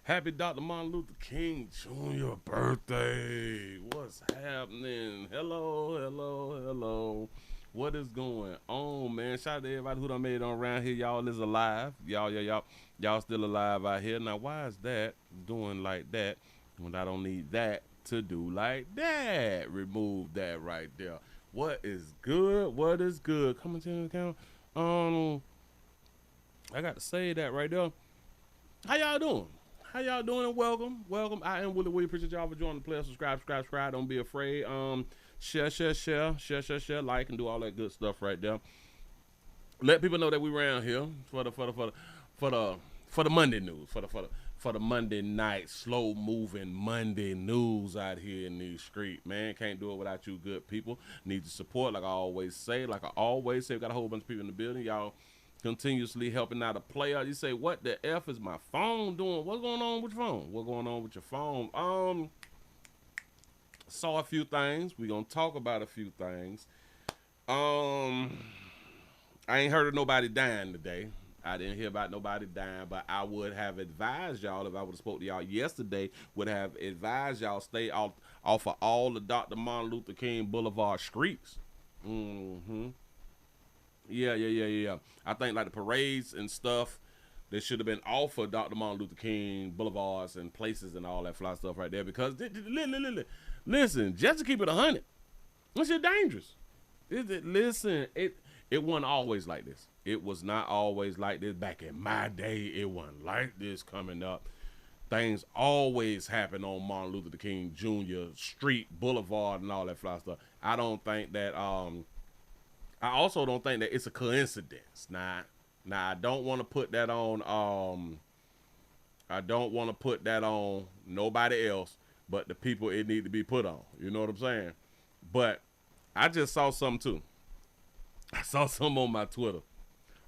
Happy Dr. Martin Luther King Jr. birthday. What's happening? Hello, hello, hello. What is going on, man? Shout out to everybody who done made it on around here. Y'all is alive. Y'all still alive out here. Now, why is that doing like that when I don't need that to do like that? Remove that right there. What is good? What is good? Coming to the account. I got to say that right there. How y'all doing? How y'all doing? And welcome. I am Willie. Appreciate y'all for joining the play. Subscribe. Don't be afraid. Share, like, and do all that good stuff right there. Let people know that we around here for the Monday news, for the Monday night slow moving Monday news out here in these streets. Man, can't do it without you good people. Need the support, like I always say. We got a whole bunch of people in the building. Y'all continuously helping out a player. You say, what the F is my phone doing? What's going on with your phone? What's going on with your phone? Saw a few things. We're gonna talk about a few things. I ain't heard of nobody dying today. I didn't hear about nobody dying, but I would have advised y'all, if I would have spoke to y'all yesterday, would have advised y'all stay off of all the Dr. Martin Luther King Boulevard streets. Yeah. I think like the parades and stuff, they should have been off of Dr. Martin Luther King Boulevards and places and all that fly stuff right there. Because listen, just to keep it 100, this shit dangerous. It wasn't always like this. It was not always like this back in my day. It wasn't like this coming up. Things always happen on Martin Luther King Jr. Street, Boulevard, and all that fly stuff. I don't think that. I also don't think that it's a coincidence. Now I don't want to put that on. I don't want to put that on nobody else but the people it need to be put on. You know what I'm saying? But I just saw something too. I saw something on my Twitter.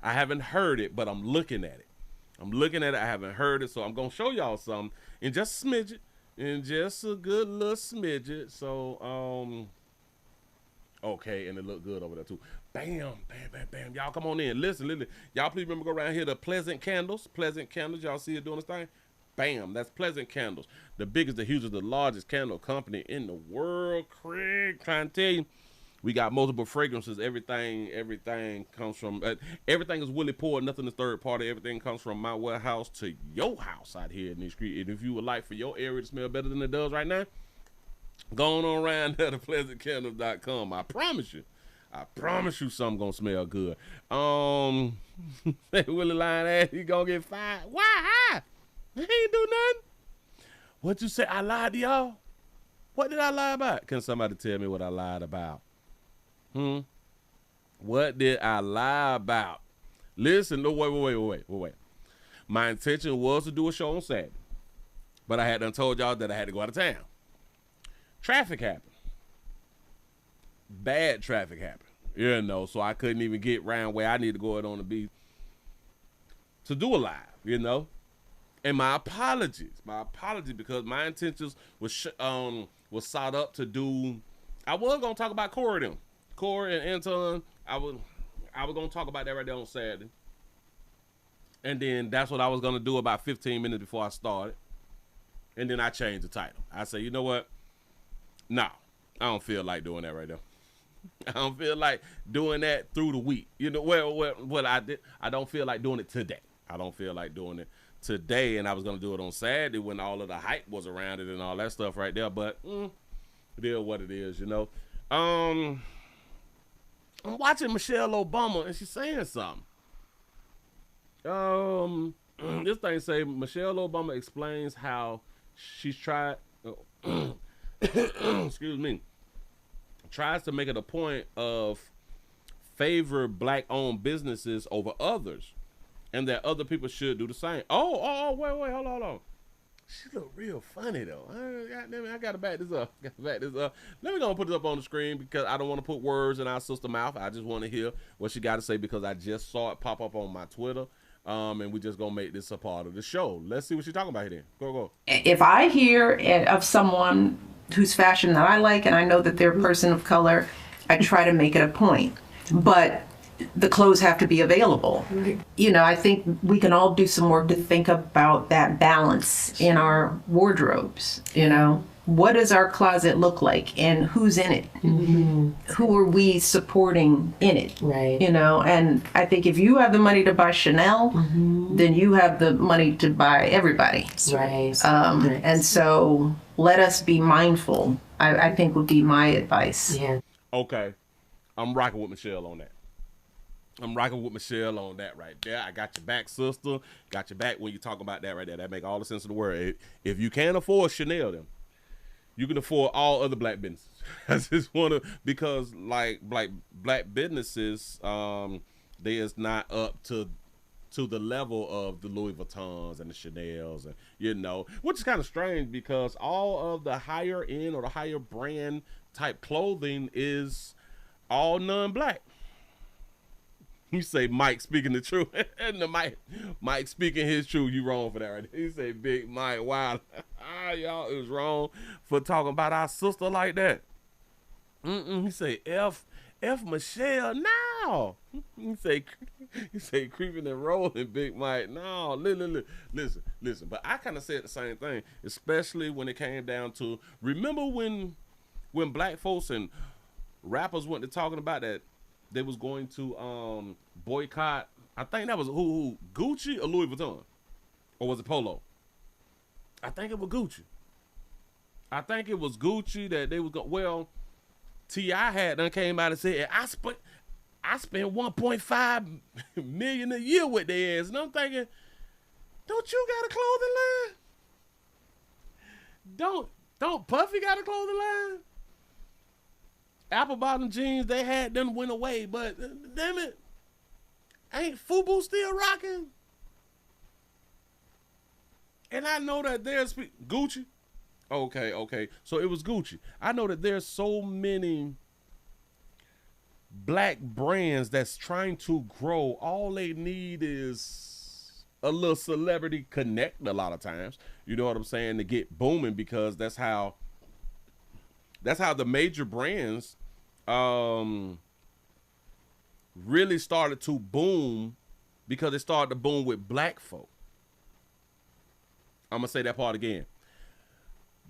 I haven't heard it, but I'm looking at it. I haven't heard it, so I'm gonna show y'all something in just a smidget, in just a good little smidget. So okay, and it looked good over there too. Bam. Y'all come on in. Listen. Y'all please remember, go around here to Pleasant Candles. Y'all see it doing this thing? Bam, that's Pleasant Candles. The biggest, the hugest, the largest candle company in the world. Craig, trying to tell you. We got multiple fragrances. Everything comes from, everything is Willie poured. Nothing is third party. Everything comes from my warehouse to your house out here in the street. And if you would like for your area to smell better than it does right now, go on around there to pleasantcandles.com. I promise you something gonna smell good. Willie lying ass, he gonna get fired. Why? He ain't do nothing. What you say? I lied to y'all? What did I lie about? Can somebody tell me what I lied about? What did I lie about? Listen, no, wait. My intention was to do a show on Saturday, but I had done told y'all that I had to go out of town. Traffic happened. Bad traffic happened. You know, so I couldn't even get around where I need to go out on the beach to do a live, you know. And my apologies because my intentions was sought up to do. I was gonna talk about Corey and Anton. I was gonna talk about that right there on Saturday, and then that's what I was gonna do about 15 minutes before I started, and then I changed the title. I said, you know what? No, I don't feel like doing that right now. I don't feel like doing that through the week. You know, well, I don't feel like doing it today. I don't feel like doing it today, and I was gonna do it on Saturday when all of the hype was around it and all that stuff right there. But it is what it is, you know. I'm watching Michelle Obama, and she's saying something. This thing say Michelle Obama explains how she's tried. Excuse me. Tries to make it a point of favor black-owned businesses over others, and that other people should do the same. Wait, hold on. She look real funny though. I gotta back this up. Let me go and put it up on the screen because I don't want to put words in our sister mouth. I just want to hear what she got to say because I just saw it pop up on my Twitter. And we just gonna make this a part of the show. Let's see what she's talking about here. Then. Go. If I hear of someone whose fashion that I like and I know that they're a person of color, I try to make it a point. But the clothes have to be available. You know, I think we can all do some work to think about that balance in our wardrobes. You know, what does our closet look like and who's in it? Who are we supporting in it? Right. You know, and I think if you have the money to buy Chanel, then you have the money to buy everybody. Right. And so let us be mindful, I think would be my advice. Yeah. Okay. I'm rocking with Michelle on that. Right there. I got your back, sister. Got your back when you talk about that right there. That make all the sense in the world. If you can't afford Chanel, then you can afford all other black businesses. I just want to, because like black businesses, they is not up to the level of the Louis Vuittons and the Chanels, and you know, which is kind of strange because all of the higher end or the higher brand type clothing is all non-black. You say Mike speaking the truth, and the Mike speaking his truth. You wrong for that, right? He say Big Mike. Wow, y'all is wrong for talking about our sister like that. He say F Michelle. No, he say creeping and rolling, Big Mike. No, listen. But I kind of said the same thing, especially when it came down to, remember when black folks and rappers went to talking about that they was going to boycott. I think that was who Gucci or Louis Vuitton, or was it Polo? I think it was Gucci. That they was well. T.I. had done came out and said I spent 1.5 million a year with their ass, and I'm thinking, don't you got a clothing line? Don't Puffy got a clothing line? Apple bottom jeans they had them went away, but damn it, ain't FUBU still rocking? And I know that there's Gucci. Okay. So it was Gucci. I know that there's so many black brands that's trying to grow. All they need is a little celebrity connect a lot of times. You know what I'm saying? To get booming, because that's how the major brands really started to boom, because it started to boom with black folk. I'm going to say that part again.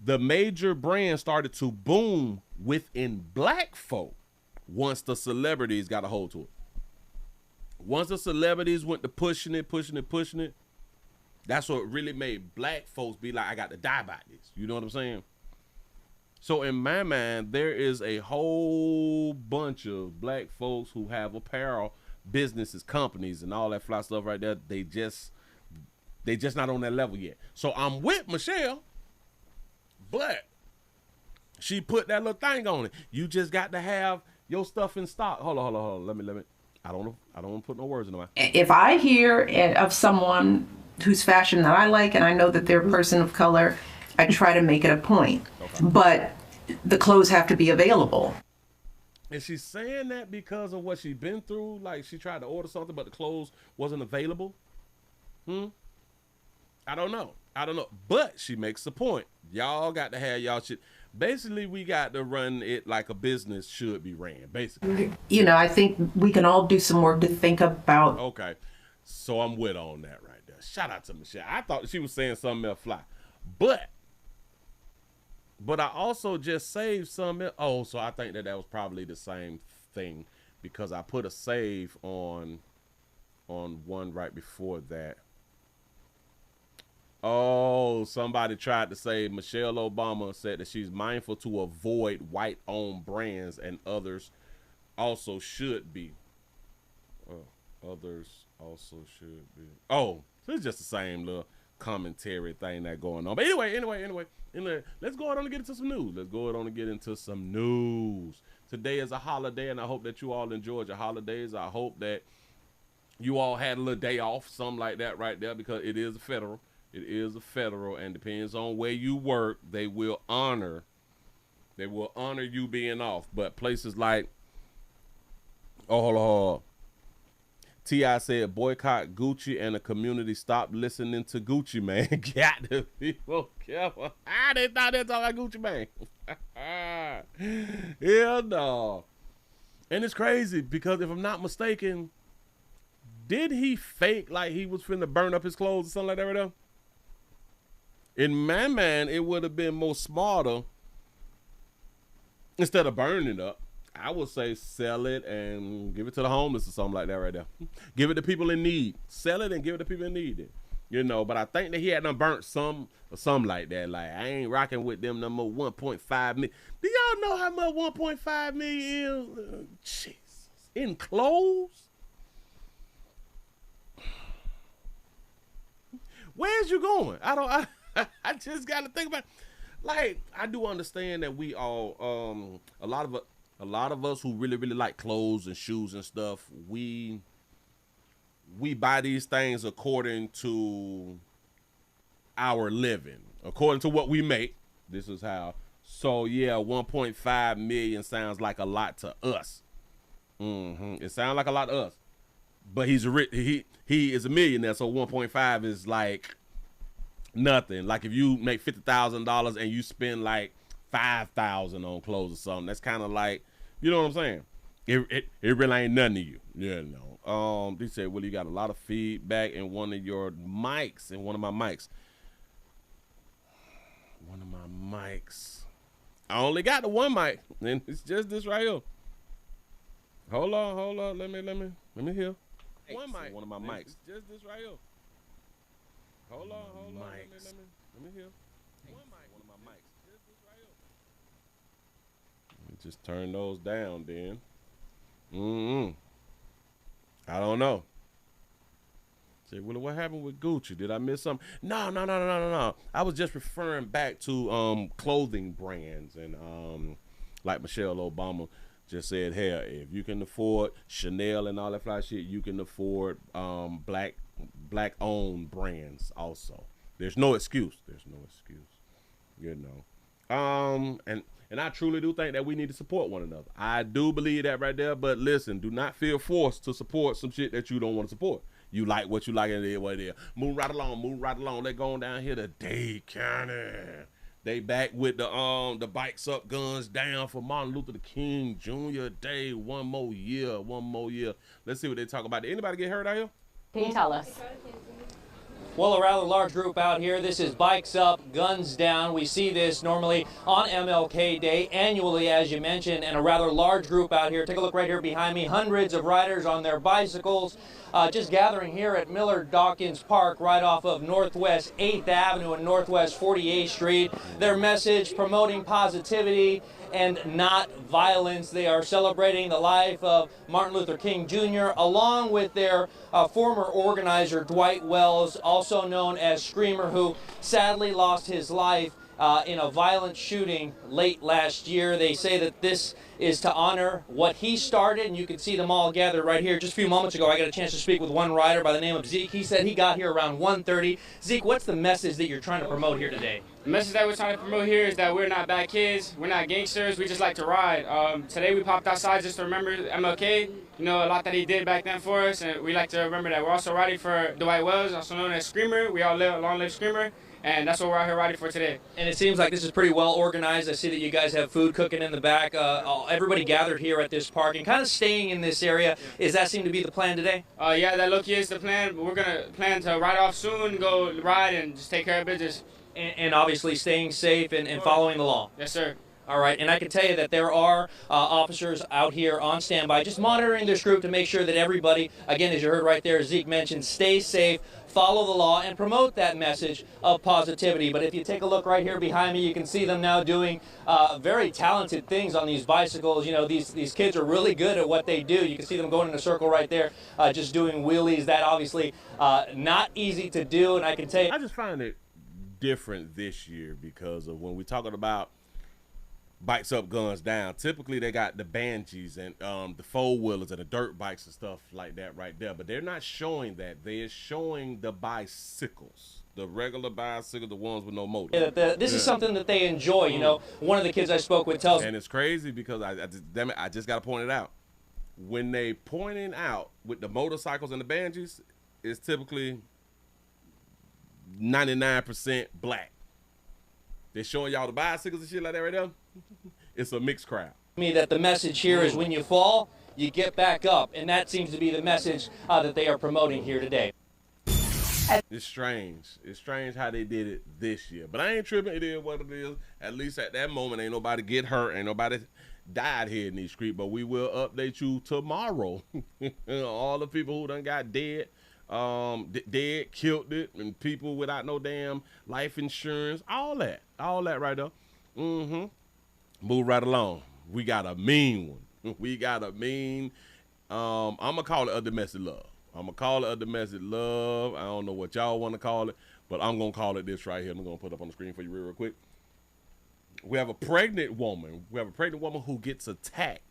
The major brands started to boom within black folk once the celebrities got a hold to it. Once the celebrities went to pushing it, that's what really made black folks be like, I got to die by this. You know what I'm saying? So in my mind, there is a whole bunch of black folks who have apparel businesses, companies, and all that fly stuff right there. They just not on that level yet. So I'm with Michelle, but she put that little thing on it. You just got to have your stuff in stock. Hold on. Let me. I don't want to put no words in my mouth. If I hear of someone whose fashion that I like, and I know that they're a person of color, I try to make it a point. Okay. But the clothes have to be available. And she's saying that because of what she's been through. Like, she tried to order something, but the clothes wasn't available. I don't know. But she makes the point. Y'all got to have y'all shit. Basically, we got to run it like a business should be ran, basically. You know, I think we can all do some work to think about. Okay. So I'm with on that right there. Shout out to Michelle. I thought she was saying something else fly. But I also just saved some. Oh, so I think that was probably the same thing, because I put a save on one right before that. Oh, somebody tried to say Michelle Obama said that she's mindful to avoid white-owned brands, and others also should be. Others also should be. Oh, so it's just the same little commentary thing that going on. But anyway, let's go on and get into some news. Today is a holiday, and I hope that you all enjoyed your holidays. I hope that you all had a little day off, something like that right there, because it is a federal. And depends on where you work, they will honor you being off. But places like, hold on. T.I. said, boycott Gucci and the community stop listening to Gucci Mane. Got to be more careful. I didn't thought they talking about Gucci Mane. Hell no. And it's crazy because if I'm not mistaken, did he fake like he was finna burn up his clothes or something like that right there? In my mind, it would have been more smarter, instead of burning it up, I would say sell it and give it to the homeless or something like that right there. Give it to people in need. Sell it and give it to people in need. You know, but I think that he had done burnt some or something like that. Like, I ain't rocking with them no more 1.5 million. Do y'all know how much 1.5 million is? Jesus. In clothes? Where's you going? I just got to think about, like, I do understand that we all, a lot of us who really, really like clothes and shoes and stuff, we buy these things according to our living, according to what we make. This is how. So yeah, 1.5 million sounds like a lot to us. It sounds like a lot to us, but he is a millionaire, so 1.5 is like nothing. Like if you make $50,000 and you spend like $5,000 on clothes or something, that's kind of like, you know what I'm saying? It really ain't nothing to you. Yeah, no. They said, Willie, you got a lot of feedback in one of your mics, in one of my mics. One of my mics. I only got the one mic, and it's just this right here. Hold on. Let me hear. One mic. One of my mics. It's just this right here. Hold on. Let me hear. One mic. One of my mics. Just this right here. Just turn those down, then. I don't know. Say, Willie, what happened with Gucci? Did I miss something? No. I was just referring back to clothing brands, and like Michelle Obama just said, hey, if you can afford Chanel and all that fly shit, you can afford black owned brands also. There's no excuse. You know. And I truly do think that we need to support one another. I do believe that right there. But listen, do not feel forced to support some shit that you don't want to support. You like what you like, and it is what it is. Move right along. Let's go on down here to Dade County. They back with the bikes up, guns down for Martin Luther King Jr. Day. One more year. Let's see what they talk about. Did anybody get hurt out here? Can you tell us? Well, a rather large group out here. This is Bikes Up, Guns Down. We see this normally on MLK Day, annually, as you mentioned, and a rather large group out here. Take a look right here behind me. Hundreds of riders on their bicycles, just gathering here at Miller Dawkins Park, right off of Northwest 8th Avenue and Northwest 48th Street. Their message, promoting positivity and not violence. They are celebrating the life of Martin Luther King Jr. along with their former organizer, Dwight Wells, also known as Screamer, who sadly lost his life in a violent shooting late last year. They say that this is to honor what he started, and you can see them all gathered right here. Just a few moments ago, I got a chance to speak with one rider by the name of Zeke. He said he got here around 1:30. Zeke, what's the message that you're trying to promote here today? The message that we're trying to promote here is that we're not bad kids, we're not gangsters, we just like to ride. Today we popped outside just to remember MLK, you know, a lot that he did back then for us, and we like to remember that. We're also riding for Dwight Wells, also known as Screamer. We all long live Screamer, and that's what we're out here riding for today. And it seems like this is pretty well organized. I see that you guys have food cooking in the back. Everybody gathered here at this park and kind of staying in this area. Does that seem to be the plan today? Yeah, that low-key is the plan. We're going to plan to ride off soon, go ride, and just take care of business. And obviously staying safe and following the law. Yes, sir. All right, and I can tell you that there are officers out here on standby just monitoring this group to make sure that everybody, again, as you heard right there, Zeke mentioned, stay safe, follow the law, and promote that message of positivity. But if you take a look right here behind me, you can see them now doing very talented things on these bicycles. You know, these kids are really good at what they do. You can see them going in a circle right there, just doing wheelies. That obviously not easy to do, and I can tell you. I just find it different this year because of when we're talking about bikes up, guns down. Typically, they got the Banshees and the four-wheelers and the dirt bikes and stuff like that right there. But they're not showing that. They're showing the bicycles, the regular bicycles, the ones with no motor. Yeah, this is something that they enjoy. You know, one of the kids I spoke with tells me. And it's crazy because I just got to point it out. When they pointing out with the motorcycles and the Banshees, it's typically 99% black. They're showing y'all the bicycles and shit like that right there. It's a mixed crowd. Me that the message here is when you fall, you get back up. And that seems to be the message that they are promoting here today. It's strange. It's strange how they did it this year. But I ain't tripping. It is what it is. At least at that moment, ain't nobody get hurt. Ain't nobody died here in these streets. But we will update you tomorrow. All the people who done got dead, killed it, and people without no damn life insurance. All that right there. Move right along. We got a mean one. We got a mean, I'm going to call it a domestic love. I'm going to call it a domestic love. I don't know what y'all want to call it, but I'm going to call it this right here. I'm going to put it up on the screen for you real quick. We have a pregnant woman. We have a pregnant woman who gets attacked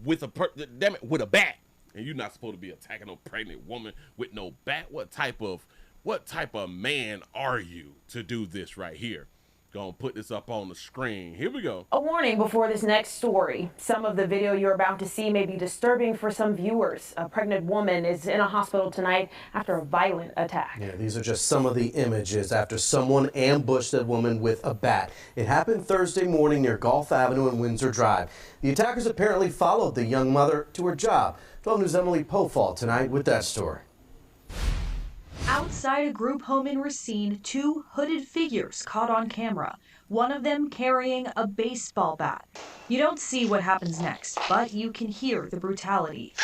with a bat. And you're not supposed to be attacking no pregnant woman with no bat. What type of man are you to do this right here? Gonna put this up on the screen. Here we go. A warning before this next story. Some of the video you're about to see may be disturbing for some viewers. A pregnant woman is in a hospital tonight after a violent attack. Yeah, these are just some of the images after someone ambushed that woman with a bat. It happened Thursday morning near Gulf Avenue and Windsor Drive. The attackers apparently followed the young mother to her job. 12 News' Emily Pofall tonight with that story. Outside a group home in Racine, two hooded figures caught on camera, one of them carrying a baseball bat. You don't see what happens next, but you can hear the brutality.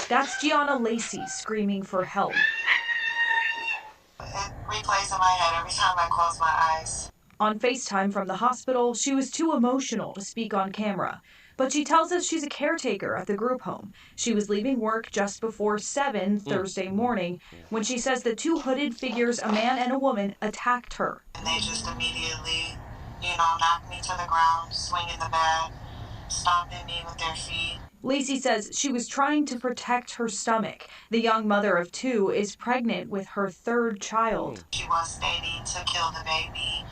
That's Gianna Lacey screaming for help. It replays in my head every time I close my eyes. On FaceTime from the hospital, she was too emotional to speak on camera. But she tells us she's a caretaker at the group home. She was leaving work just before 7 Thursday morning when she says the two hooded figures, a man and a woman, attacked her. And they just immediately, knocked me to the ground, swinging the bat, stomping me with their feet. Lacey says she was trying to protect her stomach. The young mother of two is pregnant with her third child. She was stating to kill the baby,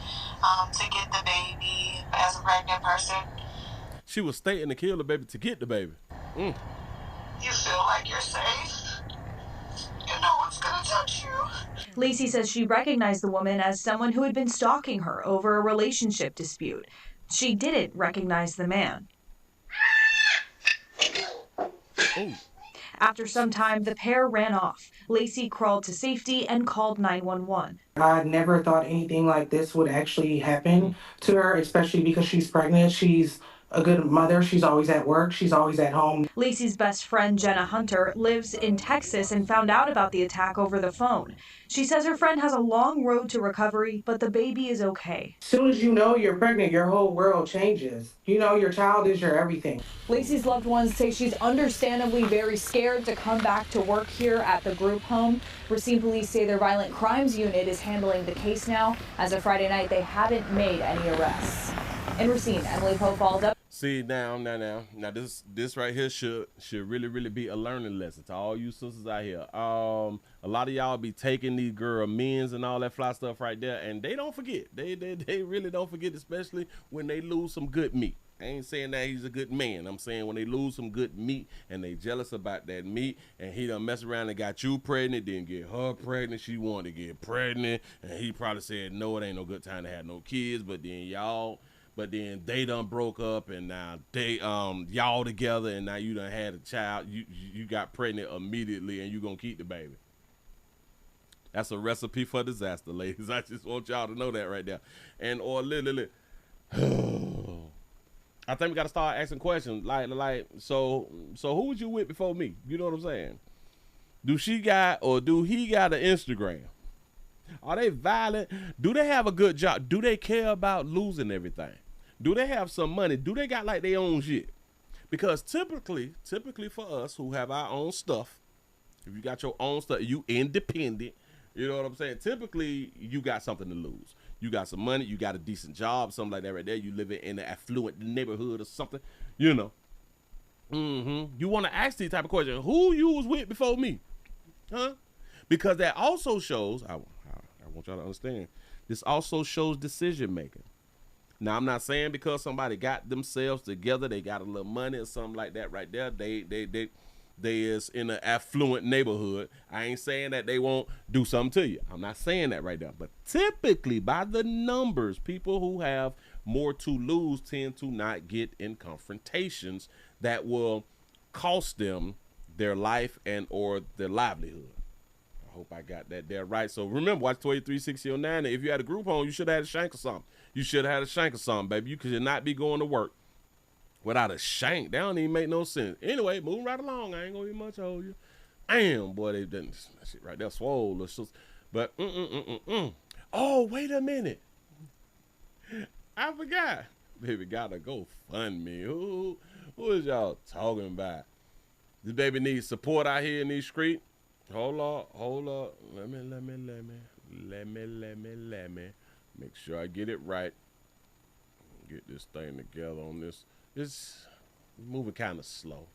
to get the baby as a pregnant person. She was stating to kill the baby to get the baby. You feel like you're safe, and no one's gonna touch you. Lacey says she recognized the woman as someone who had been stalking her over a relationship dispute. She didn't recognize the man. After some time, the pair ran off. Lacey crawled to safety and called 911. I never thought anything like this would actually happen to her, especially because she's pregnant. She's a good mother. She's always at work. She's always at home. Lacey's best friend, Jenna Hunter, lives in Texas and found out about the attack over the phone. She says her friend has a long road to recovery, but the baby is okay. As soon as you know you're pregnant, your whole world changes. Your child is your everything. Lacey's loved ones say she's understandably very scared to come back to work here at the group home. Racine police say their violent crimes unit is handling the case now. As of Friday night, they haven't made any arrests. In Racine, Emily Pofall. See, now, this right here should really be a learning lesson to all you sisters out here. A lot of y'all be taking these girl men's and all that fly stuff right there, and they don't forget. They really don't forget, especially when they lose some good meat. I ain't saying that he's a good man. I'm saying when they lose some good meat and they jealous about that meat, and he done mess around and got you pregnant, then get her pregnant. She wanted to get pregnant, and he probably said, no, it ain't no good time to have no kids, but then they done broke up, and now they y'all together, and now you done had a child. You got pregnant immediately, and you gonna keep the baby. That's a recipe for disaster, ladies. I just want y'all to know that right there. And I think we gotta start asking questions like so who was you with before me? You know what I'm saying? Do he got an Instagram? Are they violent? Do they have a good job? Do they care about losing everything? Do they have some money? Do they got like their own shit? Because typically for us who have our own stuff, if you got your own stuff, you independent, you know what I'm saying? Typically, you got something to lose. You got some money, you got a decent job, something like that right there. You live in an affluent neighborhood or something, You want to ask these type of questions. Who you was with before me? Huh? Because that also shows, I want y'all to understand, this also shows decision making. Now, I'm not saying because somebody got themselves together, they got a little money or something like that right there, they is in an affluent neighborhood. I ain't saying that they won't do something to you. I'm not saying that right now. But typically, by the numbers, people who have more to lose tend to not get in confrontations that will cost them their life and or their livelihood. I hope I got that there right. So remember, watch 236009. If you had a group home, you should have had a shank or something. You should have had a shank or something, baby. You could not be going to work without a shank. That don't even make no sense. Anyway, moving right along. I ain't gonna be much hold you. Damn, boy, they done that shit right there swole. But oh, wait a minute. I forgot. Baby gotta go fund me. Who is y'all talking about? This baby needs support out here in these streets. Hold up. Let me. Make sure I get it right. Get this thing together on this. It's moving kind of slow.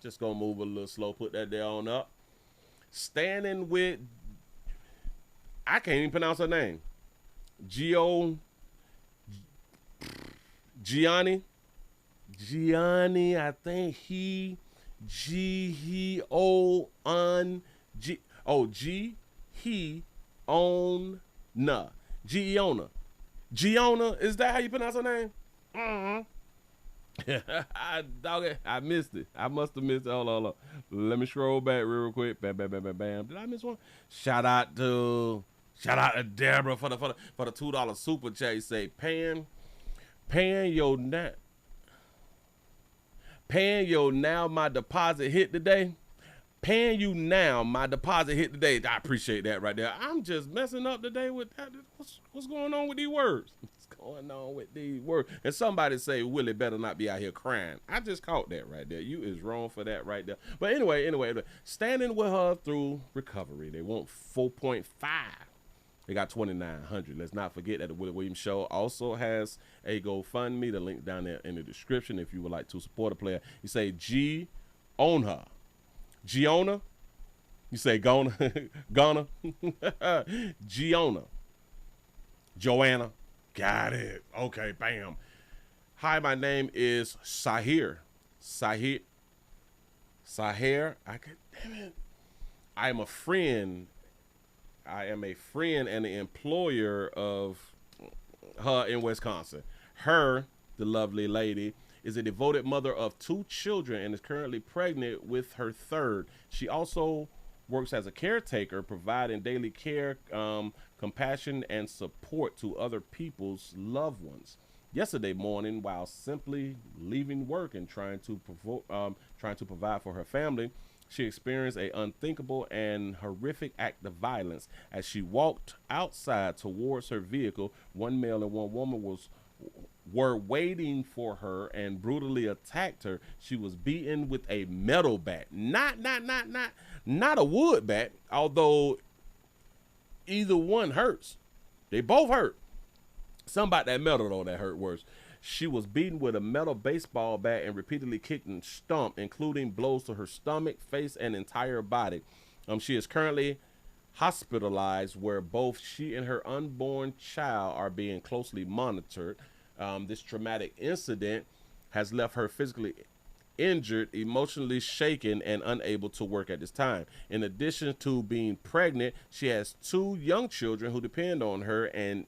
Just gonna move a little slow. Put that there on up. Standing with, I can't even pronounce her name. Gianni, I think Giona, is that how you pronounce her name? Dog it, I missed it. I must have missed it. Hold on. Let me scroll back real quick. Bam. Did I miss one? Shout out to Deborah for the $2 super chat. You say paying your now my deposit hit today. Paying you now, my deposit hit today. I appreciate that right there. I'm just messing up today with that. What's going on with these words? What's going on with these words? And somebody say, Willie better not be out here crying. I just caught that right there. You is wrong for that right there. But anyway, standing with her through recovery. They want 4.5. They got 2,900. Let's not forget that the Willie Williams Show also has a GoFundMe. The link down there in the description if you would like to support a player. You say G on her. Giona, you say Gona, Giona, Joanna, got it. Okay, bam. Hi, my name is Sahir. Damn it. I am a friend and the employer of her in Wisconsin. Her, the lovely lady, is a devoted mother of 2 children and is currently pregnant with her 3rd. She also works as a caretaker, providing daily care, compassion, and support to other people's loved ones. Yesterday morning, while simply leaving work and trying to provide for her family, she experienced an unthinkable and horrific act of violence. As she walked outside towards her vehicle, one male and one woman were waiting for her and brutally attacked her. She was beaten with a metal bat, not a wood bat, although either one hurts. They both hurt. Something about that metal though that hurt worse. She was beaten with a metal baseball bat and repeatedly kicked and stomped, including blows to her stomach, face, and entire body. She is currently hospitalized, where both she and her unborn child are being closely monitored. This traumatic incident has left her physically injured, emotionally shaken, and unable to work at this time. In addition to being pregnant, she has 2 young children who depend on her, and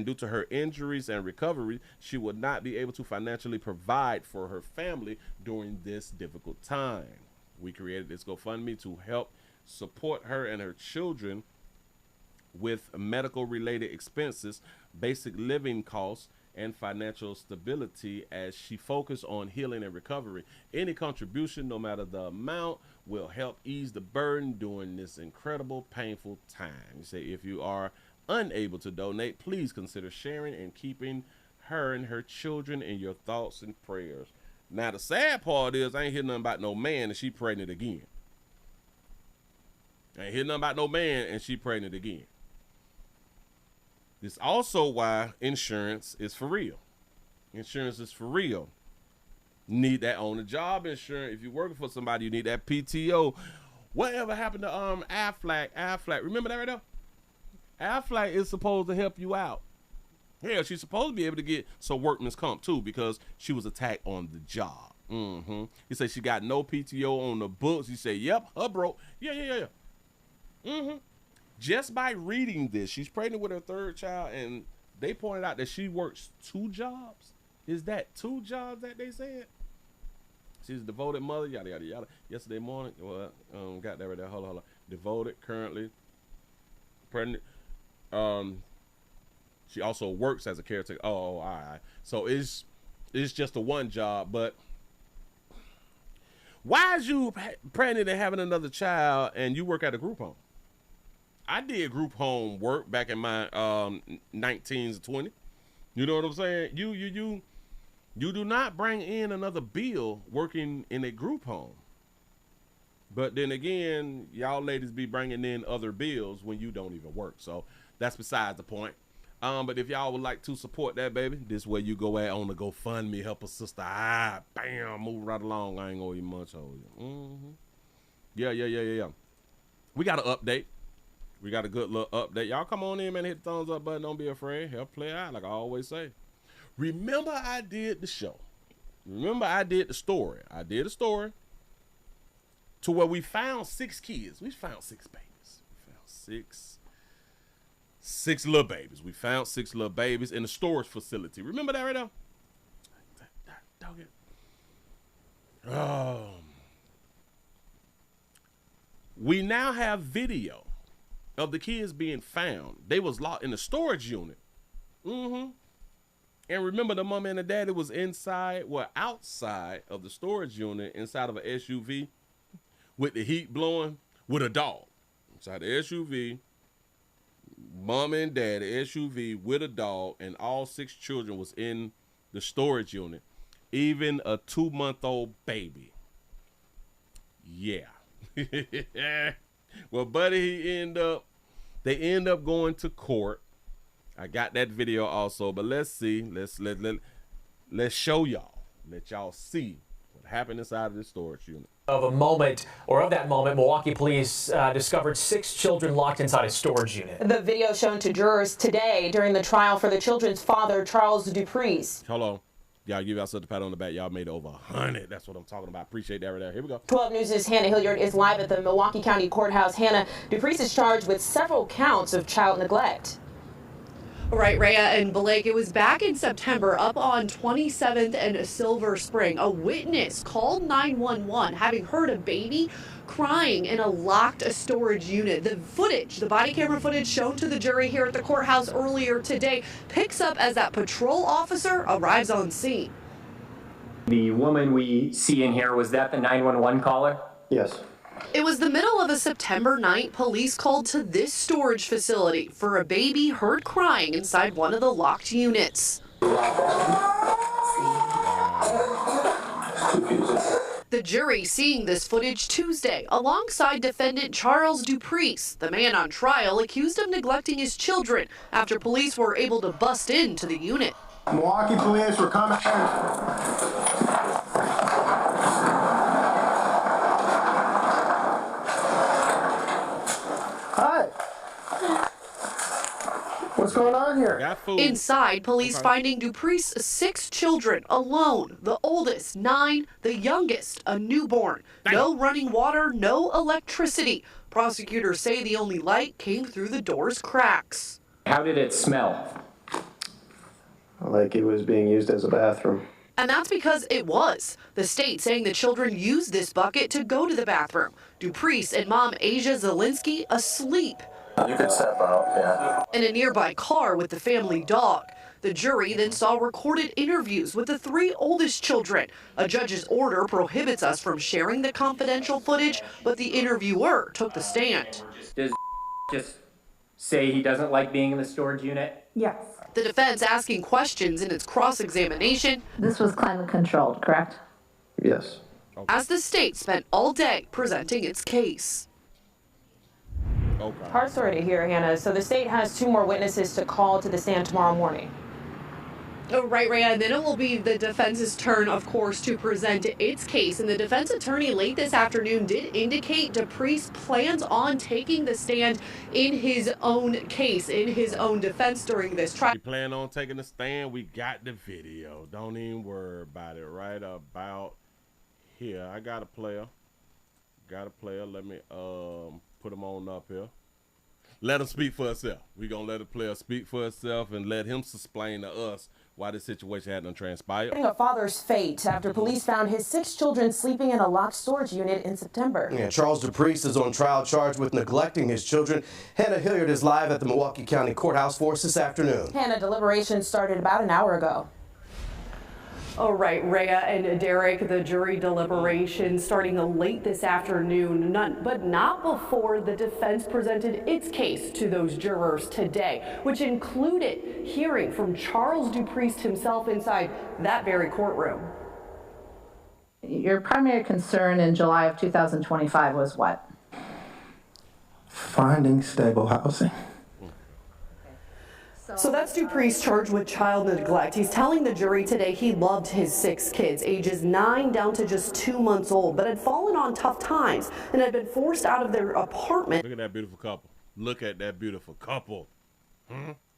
due to her injuries and recovery, she would not be able to financially provide for her family during this difficult time. We created this GoFundMe to help support her and her children with medical-related expenses, basic living costs, and financial stability as she focuses on healing and recovery. Any contribution, no matter the amount, will help ease the burden during this incredible, painful time. You say, if you are unable to donate, please consider sharing and keeping her and her children in your thoughts and prayers. Now, the sad part is I ain't hear nothing about no man and she pregnant again. I ain't hear nothing about no man and she pregnant again. This also why insurance is for real. Insurance is for real. You need that on the job insurance. If you're working for somebody, you need that PTO. Whatever happened to Aflac? Remember that right there? Aflac is supposed to help you out. Hell, she's supposed to be able to get some workman's comp too because she was attacked on the job. He said she got no PTO on the books. He said, yep, her broke. Yeah. Just by reading this, she's pregnant with her third child, and they pointed out that she works 2 jobs. Is that 2 jobs that they said? She's a devoted mother, yada, yada, yada. Yesterday morning, well, got that right there. Hold on. Devoted, currently pregnant. She also works as a caretaker. Oh, all right. So it's just a 1 job, but why is you pregnant and having another child and you work at a group home? I did group home work back in my 19s and 20s. You know what I'm saying? You do not bring in another bill working in a group home. But then again, y'all ladies be bringing in other bills when you don't even work. So that's besides the point. But if y'all would like to support that, baby, this way you go on the GoFundMe, help a sister. Bam, move right along. I ain't gonna even much hold you. Yeah. We got an update. We got a good little update. Y'all come on in, man. Hit the thumbs up button. Don't be afraid. Help play out, like I always say. Remember I did the show. Remember I did the story. I did a story to where we found 6 kids. We found 6 babies. We found six little babies. We found 6 little babies in a storage facility. Remember that right now? We now have video of the kids being found. They was locked in a storage unit. And remember, the mom and the daddy was outside of the storage unit, inside of an SUV with the heat blowing, with a dog. Inside the SUV, mom and daddy, SUV with a dog, and all 6 children was in the storage unit. Even a 2-month-old baby. Yeah. Well, buddy, they end up going to court. I got that video also, but let's see. Let's show y'all. Let y'all see what happened inside of this storage unit. Of that moment, Milwaukee police discovered 6 children locked inside a storage unit. The video shown to jurors today during the trial for the children's father, Charles Dupreece. Hold on. Y'all give yourself a pat on the back. Y'all made over 100. That's what I'm talking about. Appreciate that right there. Here we go. 12 News' Hannah Hilliard is live at the Milwaukee County Courthouse. Hannah, Dupreece is charged with several counts of child neglect. Right, Rhea and Blake, it was back in September up on 27th and Silver Spring. A witness called 911 having heard a baby crying in a locked storage unit. The body camera footage shown to the jury here at the courthouse earlier today picks up as that patrol officer arrives on scene. The woman we see in here, was that the 911 caller? Yes. It was the middle of a September night. Police called to this storage facility for a baby heard crying inside one of the locked units. The jury seeing this footage Tuesday alongside defendant Charles Dupreece, the man on trial accused of neglecting his children after police were able to bust into the unit. Milwaukee police were coming. Hi. What's going on here? Inside, police finding Dupreece 6 children alone. The oldest, 9, the youngest, a newborn. No running water, no electricity. Prosecutors say the only light came through the door's cracks. How did it smell? Like it was being used as a bathroom. And that's because it was. The state saying the children used this bucket to go to the bathroom. Dupreece and mom Asia Zielinski asleep. You could step out, yeah. In a nearby car with the family dog. The jury then saw recorded interviews with the 3 oldest children. A judge's order prohibits us from sharing the confidential footage, but the interviewer took the stand. Does just say he doesn't like being in the storage unit? Yes. The defense asking questions in its cross-examination. This was climate controlled, correct? Yes. As the state spent all day presenting its case. Okay. Hard story to hear, Hannah. So the state has 2 more witnesses to call to the stand tomorrow morning. Oh, right, Rhea. And then it will be the defense's turn, of course, to present its case. And the defense attorney late this afternoon did indicate Dupreece plans on taking the stand in his own case, in his own defense during this trial. You plan on taking the stand? We got the video. Don't even worry about it right about here. I got a player. Let me put him on up here. Let him speak for himself. We're going to let the player speak for himself and let him explain to us why this situation hadn't transpired. A father's fate after police found his 6 children sleeping in a locked storage unit in September. Yeah, Charles DuPriest is on trial charged with neglecting his children. Hannah Hilliard is live at the Milwaukee County Courthouse for us this afternoon. Hannah, deliberations started about an hour ago. All right, Rhea and Derek, the jury deliberation starting late this afternoon, but not before the defense presented its case to those jurors today, which included hearing from Charles DuPriest himself inside that very courtroom. Your primary concern in July of 2025 was what? Finding stable housing. So that's DuPriest charged with child neglect. He's telling the jury today he loved his 6 kids, ages 9 down to just 2 months old, but had fallen on tough times and had been forced out of their apartment. Look at that beautiful couple. Look at that beautiful couple.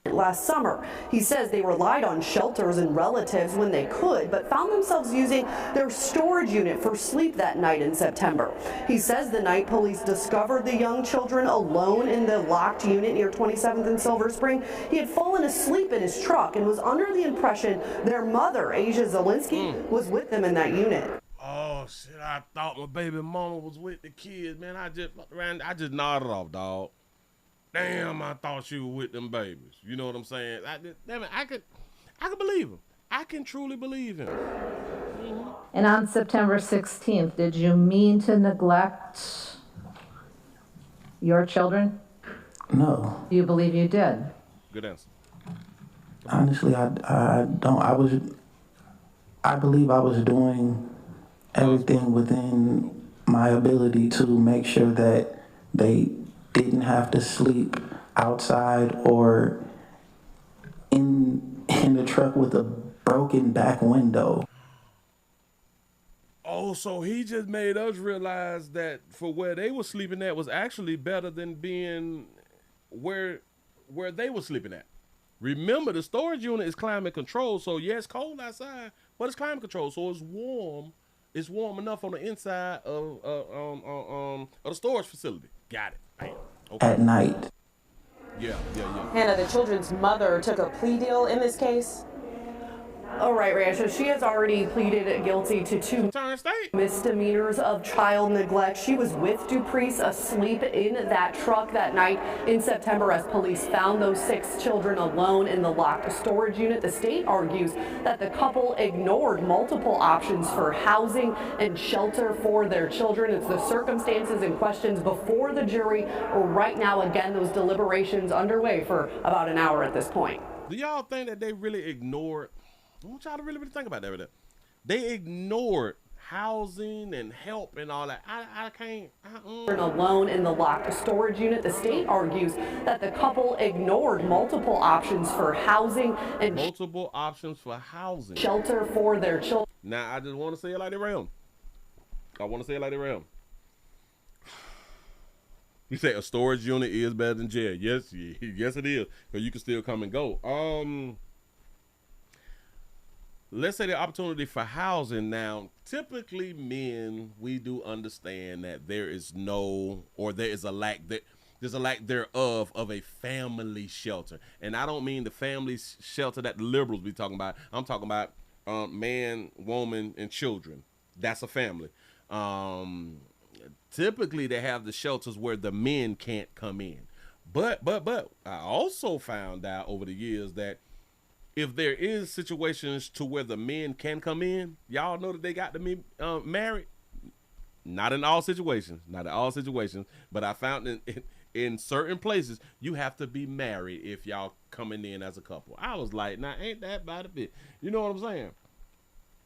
Last summer. He says they relied on shelters and relatives when they could, but found themselves using their storage unit for sleep that night in September. He says the night police discovered the young children alone in the locked unit near 27th and Silver Spring, he had fallen asleep in his truck and was under the impression their mother, Asia Zielinski, was with them in that unit. Oh, shit, I thought my baby mama was with the kids, man. I just nodded off, dog. Damn, I thought she was with them babies. You know what I'm saying? Damn it, I could believe him. I can truly believe him. And on September 16th, did you mean to neglect your children? No. Do you believe you did? Good answer. Honestly, I don't. I believe I was doing everything within my ability to make sure that they didn't have to sleep outside or in the truck with a broken back window. Oh, so he just made us realize that for where they were sleeping at was actually better than being where they were sleeping at. Remember, the storage unit is climate controlled, so yeah, it's cold outside, but it's climate controlled, so it's warm. It's warm enough on the inside of the storage facility. Got it. Bam. Okay. At night. Yeah. Hannah, the children's mother took a plea deal in this case. All right, Rhea, so she has already pleaded guilty to 2 misdemeanors of child neglect. She was with DuPriest asleep in that truck that night in September as police found those 6 children alone in the locked storage unit. The state argues that the couple ignored multiple options for housing and shelter for their children. It's the circumstances and questions before the jury. Right now, again, those deliberations underway for about an hour at this point. Do y'all think that they really ignored? I want y'all to really think about that. They ignored housing and help and all that. I can't. Alone in the locked storage unit, the state argues that the couple ignored multiple options for housing and shelter for their children. Now, I just want to say it like they realm. You say a storage unit is better than jail. Yes, it is. Because you can still come and go. Let's say the opportunity for housing. Now, typically men, we do understand that there is a lack thereof of a family shelter. And I don't mean the family shelter that the liberals be talking about. I'm talking about man, woman, and children. That's a family. Typically they have the shelters where the men can't come in. But I also found out over the years that if there is situations to where the men can come in, y'all know that they got to be married. Not in all situations, but I found in certain places you have to be married if y'all coming in as a couple. I was like, nah, ain't that bad a bit? You know what I'm saying?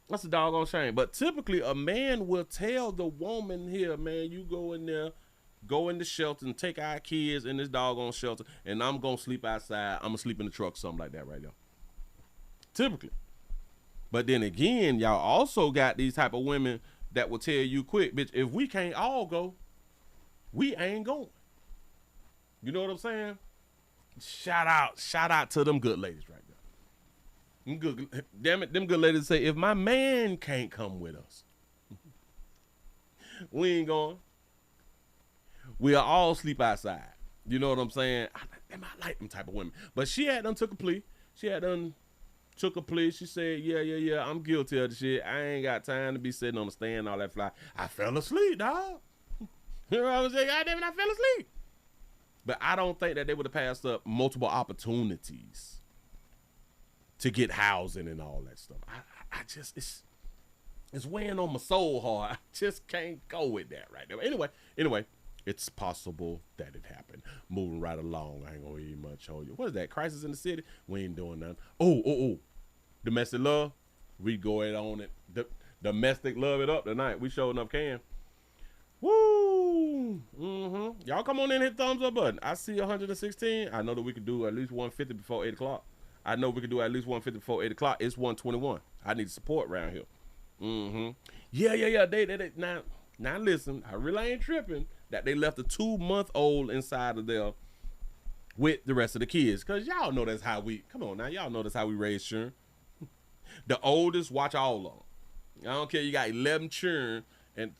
That's a doggone shame. But typically a man will tell the woman here, man, you go in there, go in the shelter and take our kids in this doggone shelter, and I'm gonna sleep outside. I'm gonna sleep in the truck, something like that right there. Typically. But then again, y'all also got these type of women that will tell you quick, bitch, if we can't all go, we ain't going. You know what I'm saying? Shout out to them good ladies right there. Them good ladies say, if my man can't come with us, We ain't going. We'll all sleep outside. You know what I'm saying? I like them type of women. But she had done took a plea. She said, yeah, I'm guilty of the shit. I ain't got time to be sitting on the stand all that fly. I fell asleep, dog. You know what I'm saying? God damn it, I fell asleep. But I don't think that they would have passed up multiple opportunities to get housing and all that stuff. I just, it's weighing on my soul hard. I just can't go with that right now. Anyway, it's possible that it happened. Moving right along. I ain't gonna eat much on you. What is that? Crisis in the City? We ain't doing nothing. Oh. Domestic love. We go ahead on it. Domestic love it up tonight. We showing up can. Woo! Y'all come on in and hit the thumbs up button. I see 116. I know that we could do at least 150 before 8 o'clock. I know we could do at least 150 before 8 o'clock. It's 121. I need support around here. Yeah. They now listen, I really ain't tripping that they left a 2-month-old inside of there with the rest of the kids. Cause y'all know that's how we y'all know that's how we raise children. The oldest watch all of them. I don't care, you got 11 children, and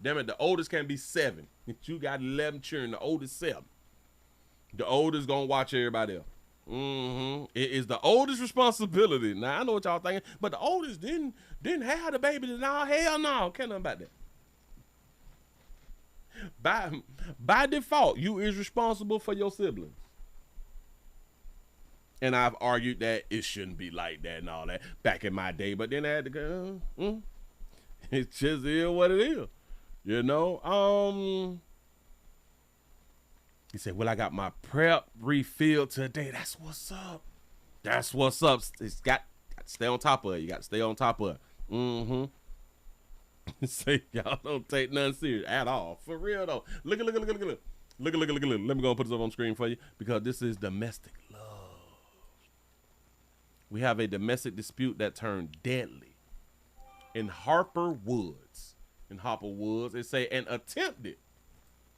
damn it, the oldest can be 7. You got 11 children, the oldest 7. The oldest gonna watch everybody else. It is the oldest responsibility. Now I know what y'all thinking, but the oldest didn't have the baby. No, hell no, can't nothing about that. By default, you is responsible for your siblings. And I've argued that it shouldn't be like that and all that back in my day, but then I had to go, it just is what it is. You know? He said, well, I got my prep refilled today. That's what's up. That's what's up. It's got to stay on top of it. You got to stay on top of it. Say y'all don't take nothing serious at all. For real though. Look. Let me go and put this up on screen for you because this is domestic love. We have a domestic dispute that turned deadly in Harper Woods. It say an attempted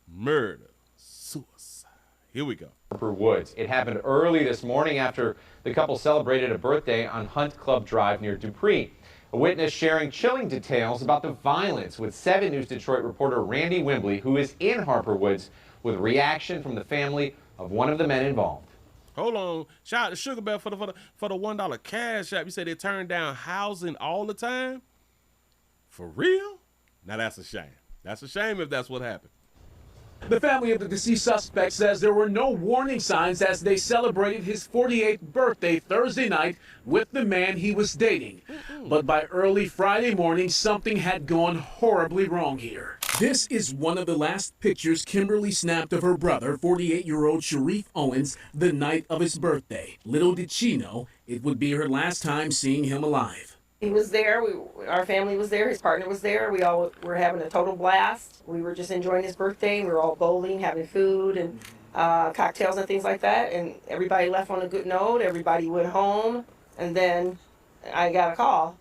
murder suicide. Here we go. Harper Woods. It happened early this morning after the couple celebrated a birthday on Hunt Club Drive near Dupree. A witness sharing chilling details about the violence with 7 News Detroit reporter Randy Wimbley, who is in Harper Woods, with reaction from the family of one of the men involved. Hold on. Shout out to Sugar Bear for the $1 cash app. You say they turn down housing all the time? For real? Now that's a shame. That's a shame if that's what happened. The family of the deceased suspect says there were no warning signs as they celebrated his 48th birthday Thursday night with the man he was dating. But by early Friday morning, something had gone horribly wrong here. This is one of the last pictures Kimberly snapped of her brother, 48-year-old Sharif Owens, the night of his birthday. Little did she know it would be her last time seeing him alive. He was there, our family was there, his partner was there, we all were having a total blast. We were just enjoying his birthday, we were all bowling, having food and cocktails and things like that, and everybody left on a good note, everybody went home, and then I got a call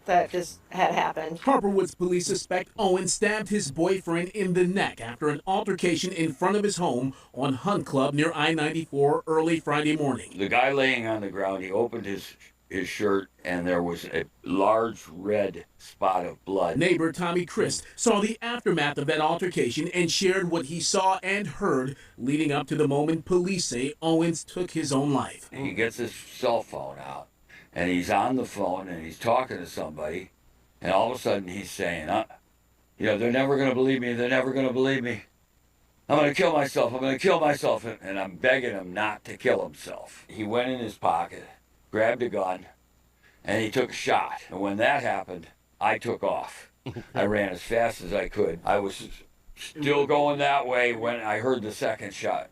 that just had happened. Harper Woods police suspect Owen stabbed his boyfriend in the neck after an altercation in front of his home on Hunt Club near I-94 early Friday morning. The guy laying on the ground, he opened his shirt and there was a large red spot of blood. Neighbor Tommy Christ saw the aftermath of that altercation and shared what he saw and heard leading up to the moment police say Owens took his own life. He gets his cell phone out and he's on the phone and he's talking to somebody and all of a sudden he's saying, they're never going to believe me, they're never going to believe me. I'm going to kill myself, I'm going to kill myself. And I'm begging him not to kill himself. He went in his pocket, grabbed a gun, and he took a shot. And when that happened, I took off. I ran as fast as I could. I was still going that way when I heard the second shot.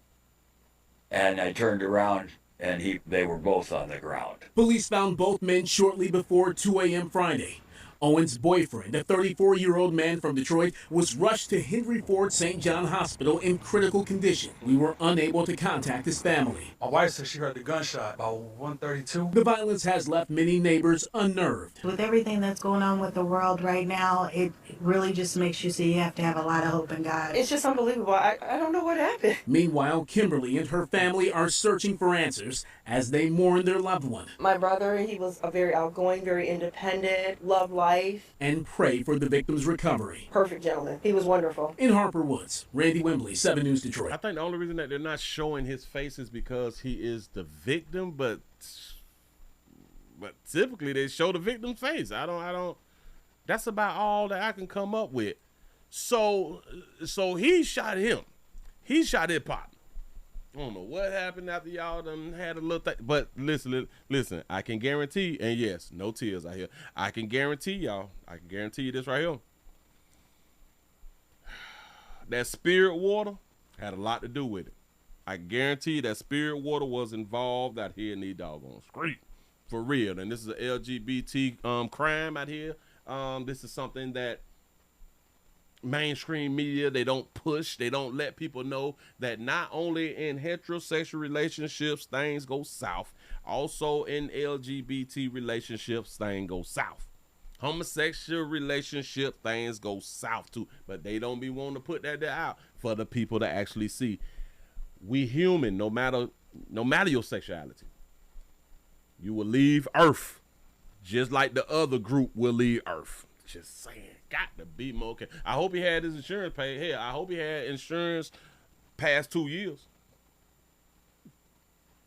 And I turned around, and they were both on the ground. Police found both men shortly before 2 a.m. Friday. Owen's boyfriend, a 34-year-old man from Detroit, was rushed to Henry Ford St. John Hospital in critical condition. We were unable to contact his family. My wife said she heard the gunshot about 1:32. The violence has left many neighbors unnerved. With everything that's going on with the world right now, it really just makes you see you have to have a lot of hope in God. It's just unbelievable. I don't know what happened. Meanwhile, Kimberly and her family are searching for answers as they mourn their loved one. My brother, he was a very outgoing, very independent, loved life. life. And pray for the victim's recovery. Perfect gentleman. He was wonderful. In Harper Woods, Randy Wembley, 7 News Detroit. I think the only reason that they're not showing his face is because he is the victim, but typically they show the victim's face. I don't. That's about all that I can come up with. So he shot him. He shot his partner. I don't know what happened after y'all done had a little thing. But listen, I can guarantee, and yes, no tears out here. I can guarantee y'all, you this right here. That spirit water had a lot to do with it. I guarantee you that spirit water was involved out here in these doggone streets. For real. And this is an LGBT crime out here. This is something that mainstream media, they don't push, they don't let people know that not only in heterosexual relationships things go south, also in LGBT relationships things go south. Homosexual relationship things go south too, but they don't be wanting to put that out for the people to actually see. We human, no matter your sexuality, you will leave Earth just like the other group will leave Earth. Just saying. Got to be more okay. I hope he had his insurance paid. Hey, I hope he had insurance past 2 years.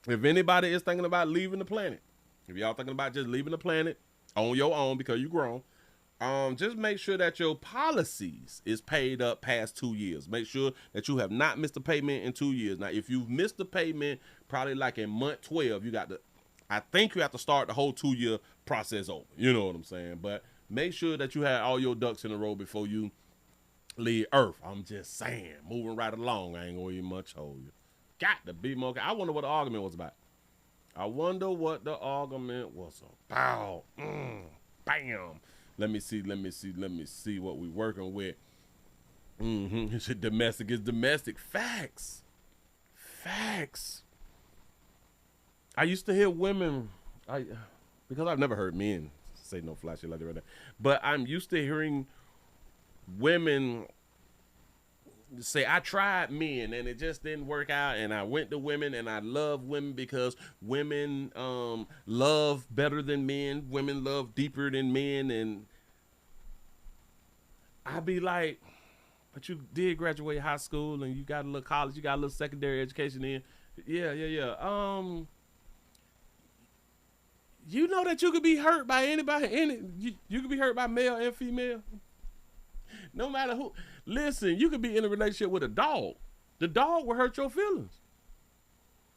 If anybody is thinking about leaving the planet, if y'all thinking about just leaving the planet on your own because you grown, just make sure that your policies is paid up past 2 years. Make sure that you have not missed a payment in 2 years. Now, if you've missed the payment, probably like in month 12, I think you have to start the whole 2 year process over. You know what I'm saying? But make sure that you have all your ducks in a row before you leave Earth. I'm just saying. Moving right along. I ain't going to even much hold you. Got to be more. I wonder what the argument was about. Bam. Let me see what we working with. Domestic is domestic. Facts. I used to hear women, because I've never heard men say no fly shit like that right now, but I'm used to hearing women say, I tried men and it just didn't work out, and I went to women and I love women because women love better than men, women love deeper than men, and I'd be like, but you did graduate high school and you got a little college, you got a little secondary education in. Yeah. You know that you could be hurt by anybody, you could be hurt by male and female. No matter who. Listen, you could be in a relationship with a dog. The dog will hurt your feelings.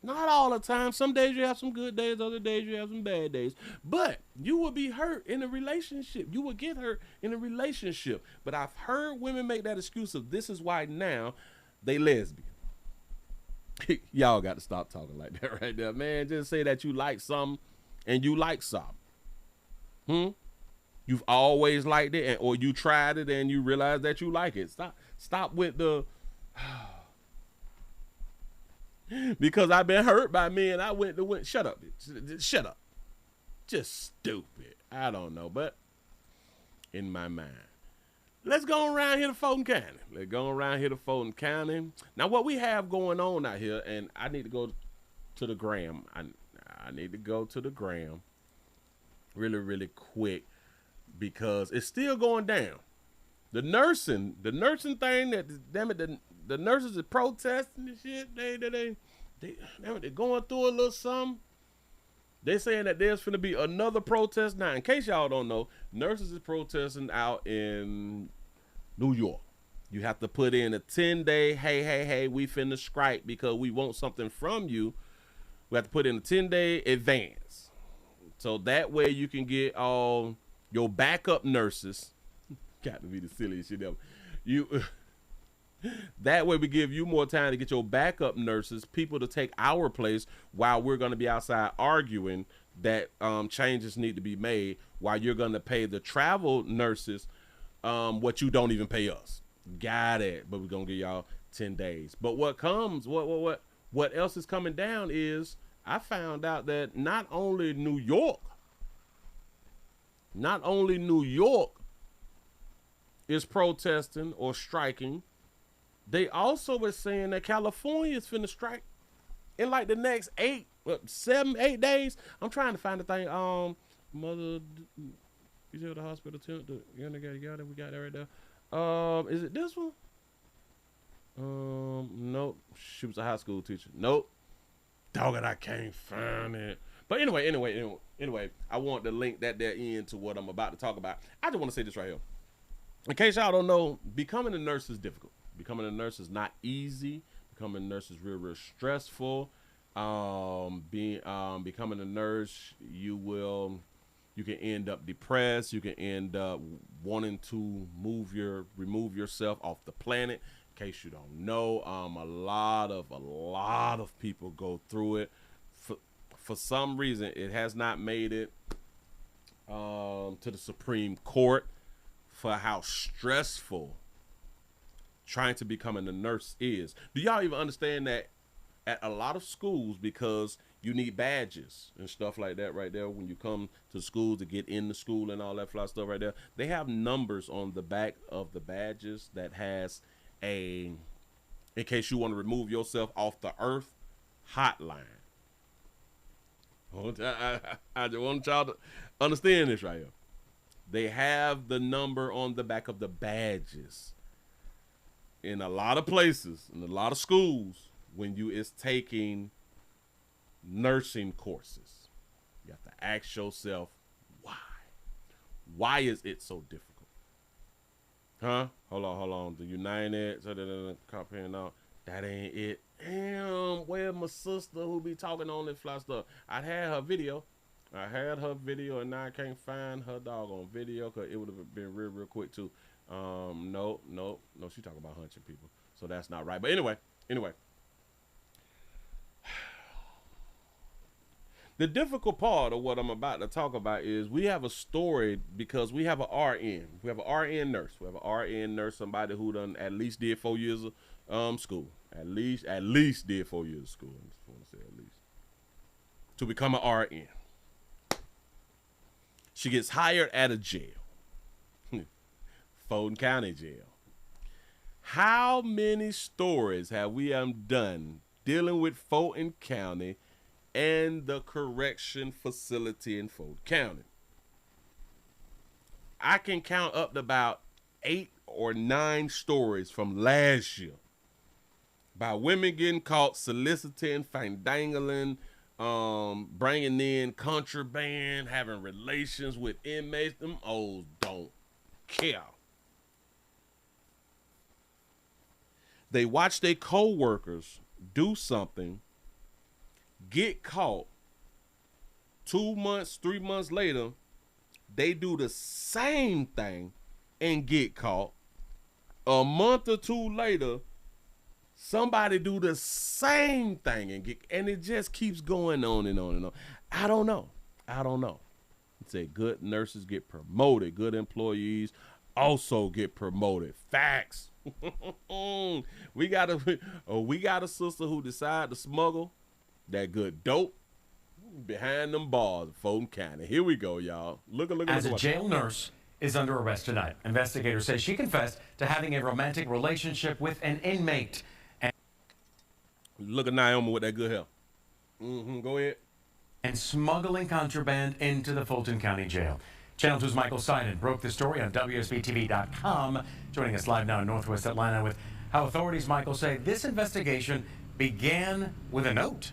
Not all the time. Some days you have some good days, other days you have some bad days. But you will be hurt in a relationship. You will get hurt in a relationship. But I've heard women make that excuse of this is why now they lesbian. Y'all got to stop talking like that right there, man. Just say that you like something and you like something. You've always liked it, or you tried it and you realize that you like it. Stop with the because I've been hurt by men. I went to shut up. Just stupid. I don't know, but in my mind. Let's go around here to Fulton County. Now, what we have going on out here, and I need to go to the gram. I need to go to the gram really, really quick because it's still going down. The nursing thing, the nurses are protesting and shit. They're going through a little something. They're saying that there's finna be another protest. Now, in case y'all don't know, nurses is protesting out in New York. You have to put in a 10-day, hey, we finna strike because we want something from you. We have to put in a 10-day advance. So that way you can get all your backup nurses. Got to be the silliest shit ever. That way we give you more time to get your backup nurses, people to take our place while we're going to be outside arguing that changes need to be made, while you're going to pay the travel nurses what you don't even pay us. Got it. But we're going to give y'all 10 days. But what else is coming down is I found out that not only New York is protesting or striking, they also were saying that California is finna strike in like the next 8 days. I'm trying to find the thing. You said the hospital tent. We got that right there. Is it this one? Nope. She was a high school teacher. Nope. Dog it, I can't find it. But anyway, I want to link that there into what I'm about to talk about. I just want to say this right here. In case y'all don't know, becoming a nurse is difficult. Becoming a nurse is not easy. Becoming a nurse is real stressful. Becoming a nurse, you can end up depressed. You can end up wanting to remove yourself off the planet. In case you don't know, a lot of people go through it. For some reason, it has not made it to the Supreme Court for how stressful trying to become a nurse is. Do y'all even understand that at a lot of schools, because you need badges and stuff like that right there when you come to school to get into school and all that fly stuff right there, they have numbers on the back of the badges that has in case you want to remove yourself off the earth, hotline. I just want y'all to understand this right here. They have the number on the back of the badges in a lot of places, in a lot of schools, when you is taking nursing courses. You have to ask yourself, why? Why is it so difficult? Huh? Hold on. The United, copying out. That ain't it. Damn, where my sister who be talking on this fly stuff? I had her video, and now I can't find her doggone video because it would have been real quick too. No, she talking about hunching people, so that's not right. But anyway. The difficult part of what I'm about to talk about is we have a story because we have an RN. We have an RN nurse. We have an RN nurse, somebody who done at least did 4 years of school. At least did 4 years of school. I just want to say at least. To become an RN. She gets hired at a jail. Fulton County Jail. How many stories have we done dealing with Fulton County and the correction facility in Fulton County? I can count up to about 8 or 9 stories from last year about women getting caught soliciting, findangling, bringing in contraband, having relations with inmates. Them O's don't care. They watch their co-workers do something, get caught. 2 months, 3 months later, they do the same thing and get caught. A month or two later, somebody do the same thing and it just keeps going on and on and on. I don't know. It's a good nurses get promoted. Good employees also get promoted. Facts. We got a sister who decided to smuggle that good dope behind them bars of Fulton County. Here we go, y'all. Look. As a jail nurse is under arrest tonight. Investigators say she confessed to having a romantic relationship with an inmate. Look at Naomi with that good hair. Go ahead. And smuggling contraband into the Fulton County Jail. Channel 2's Michael Seiden broke the story on WSBTV.com. Joining us live now in Northwest Atlanta with how authorities, Michael, say this investigation began with a note.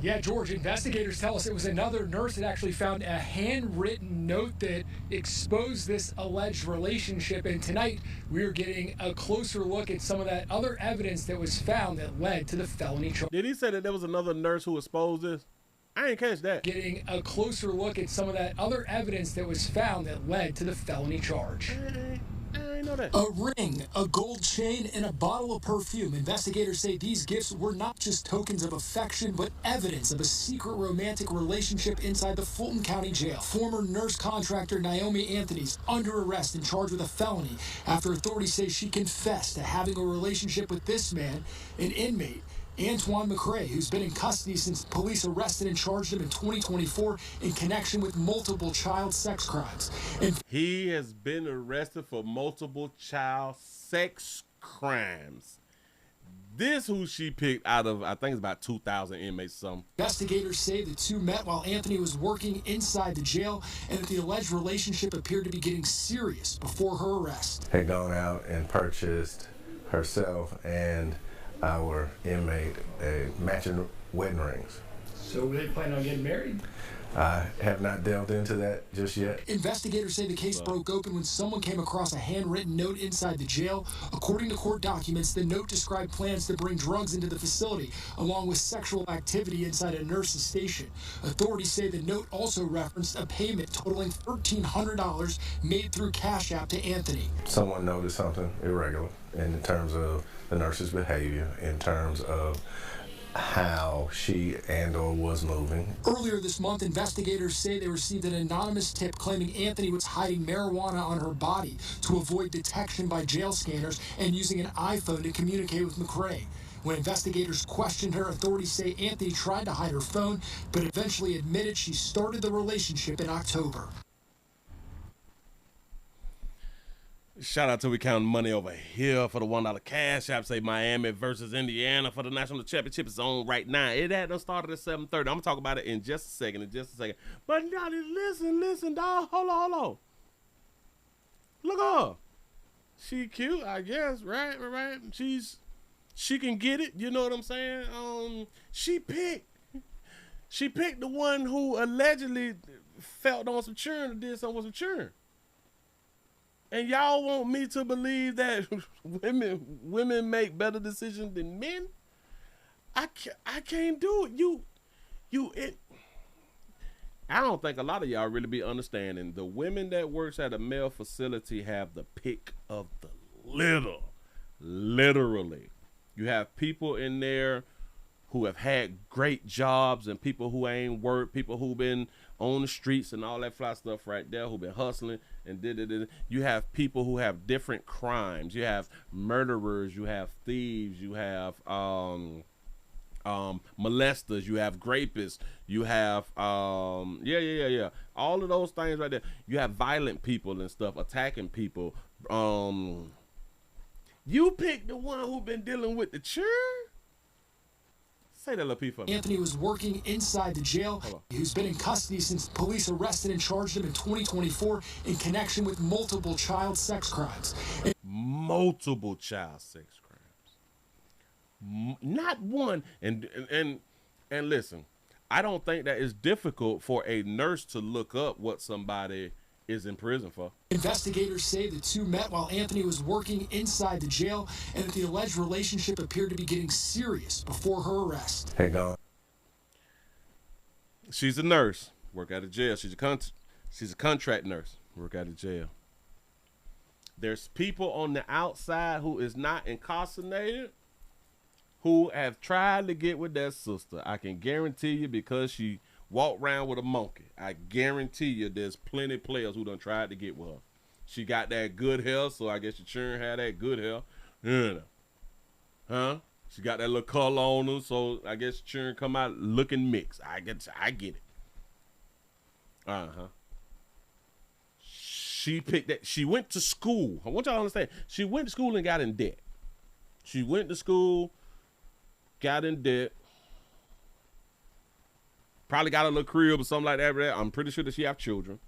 Yeah, George, investigators tell us it was another nurse that actually found a handwritten note that exposed this alleged relationship. And tonight, we're getting a closer look at some of that other evidence that was found that led to the felony charge. Did he say that there was another nurse who exposed this? I ain't catch that. Getting a closer look at some of that other evidence that was found that led to the felony charge. I know that. A ring, a gold chain, and a bottle of perfume. Investigators say these gifts were not just tokens of affection, but evidence of a secret romantic relationship inside the Fulton County Jail. Former nurse contractor Naomi Anthony's under arrest and charged with a felony after authorities say she confessed to having a relationship with this man, an inmate, Antoine McCrae, who's been in custody since police arrested and charged him in 2024 in connection with multiple child sex crimes. He has been arrested for multiple child sex crimes. this who she picked out of, I think it's about 2,000 inmates or something. Investigators say the two met while Anthony was working inside the jail and that the alleged relationship appeared to be getting serious before her arrest. Had gone out and purchased herself and our inmate matching wedding rings. So were they planning on getting married? I have not delved into that just yet. Investigators say the case broke open when someone came across a handwritten note inside the jail. According to court documents, the note described plans to bring drugs into the facility, along with sexual activity inside a nurse's station. Authorities say the note also referenced a payment totaling $1,300 made through Cash App to Anthony. Someone noticed something irregular in terms of the nurse's behavior, in terms of how she and/or was moving. Earlier this month, investigators say they received an anonymous tip claiming Anthony was hiding marijuana on her body to avoid detection by jail scanners and using an iPhone to communicate with McRae. When investigators questioned her, authorities say Anthony tried to hide her phone, but eventually admitted she started the relationship in October. Shout out to We Counting Money over here for the $1 Cash App. Say Miami versus Indiana for the national championship is on right now. It hadn't started at 7:30. I'm going to talk about it in just a second, But now, listen, dog. Hold on. Look at her. She cute, I guess, right? She can get it, you know what I'm saying? She picked the one who allegedly felt on some churn or did something with some churn. And y'all want me to believe that women make better decisions than men? I can't do it. I don't think a lot of y'all really be understanding. The women that works at a male facility have the pick of the litter. Literally. You have people in there who have had great jobs and people who ain't worked, people who been on the streets and all that fly stuff right there, who been hustling and did. You have people who have different crimes. You have murderers, you have thieves, you have molesters, you have grapists, you have all of those things right there. You have violent people and stuff attacking people. You pick the one who been dealing with the churn. Say that little P for me. Anthony was working inside the jail. He's been in custody since police arrested and charged him in 2024 in connection with multiple child sex crimes. Multiple child sex crimes. Not one. And listen, I don't think that it's difficult for a nurse to look up what somebody is in prison for. Investigators say the two met while Anthony was working inside the jail and that the alleged relationship appeared to be getting serious before her arrest. Hey, go. She's a nurse, work out of jail. She's a contract nurse, work out of jail. There's people on the outside who is not incarcerated who have tried to get with that sister. I can guarantee you, because she walk around with a monkey, I guarantee you there's plenty of players who done tried to get with her. She got that good hair, so I guess your churn had that good hair. You know. She got that little color on her, so I guess your churn come out looking mixed. I get it. She picked that. She went to school. I want y'all to understand. She went to school and got in debt. She went to school, got in debt. Probably got a little crib or something like that. I'm pretty sure that she have children.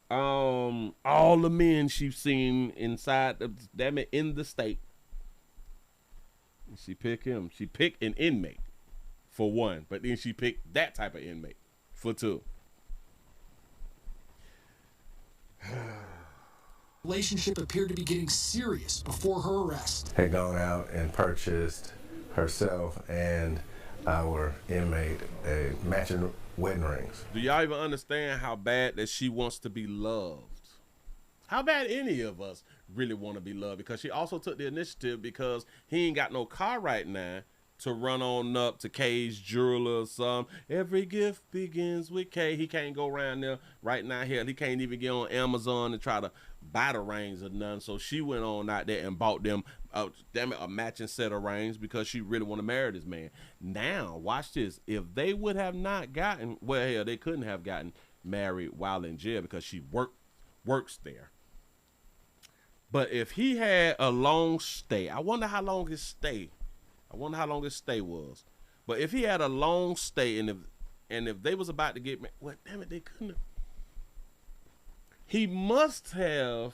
All the men she's seen inside in the state. She picked him. She picked an inmate for one, but then she picked that type of inmate for two. Relationship appeared to be getting serious before her arrest. Had gone out and purchased herself and our inmate matching wedding rings. Do y'all even understand how bad that she wants to be loved? How bad any of us really want to be loved? Because she also took the initiative, because he ain't got no car right now to run on up to K's jeweler or something. Every gift begins with K. He can't go around there right now here. He can't even get on Amazon and try to buy the rings or none. So she went on out there and bought them a matching set of rings because she really want to marry this man. Now, watch this. If they would have not gotten, well, hell, they couldn't have gotten married while in jail because she works there. But if he had a long stay, I wonder how long his stay. I wonder how long this stay was. But if he had a long stay, and if they was about to get married, well, damn it, they couldn't have. He must have.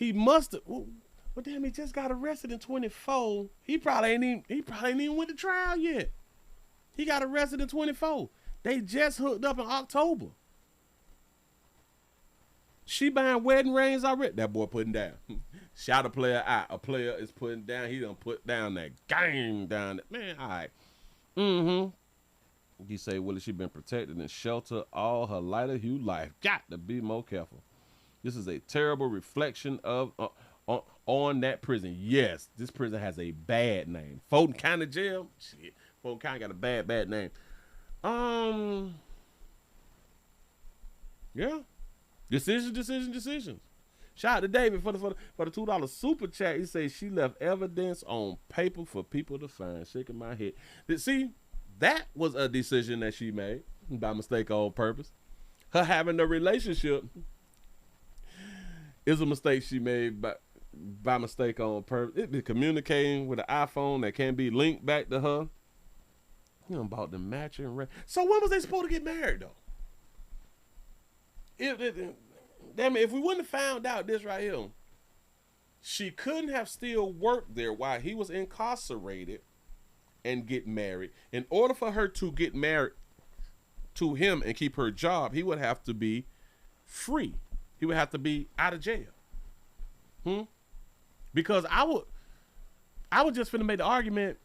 Well, damn, he just got arrested in 24. He probably ain't even went to trial yet. He got arrested in 24. They just hooked up in October. She buying wedding rings already. That boy putting down. Shout a player out. A player is putting down. He done put down that game down. Man, all right. You say, Willie, she been protected and sheltered all her lighter hue life. Got to be more careful. This is a terrible reflection of on that prison. Yes, this prison has a bad name. Fulton County Jail. Shit, Fulton County got a bad name. Yeah. Decisions. Shout out to David for the $2 super chat. He says she left evidence on paper for people to find. Shaking my head. See, that was a decision that she made by mistake or on purpose. Her having a relationship is a mistake she made by mistake on purpose. It be communicating with an iPhone that can be linked back to her. You know about the matching ring. So when was they supposed to get married though? Damn it, if we wouldn't have found out this right here, she couldn't have still worked there while he was incarcerated and get married. In order for her to get married to him and keep her job, he would have to be free. He would have to be out of jail. Because I would just finna make the argument,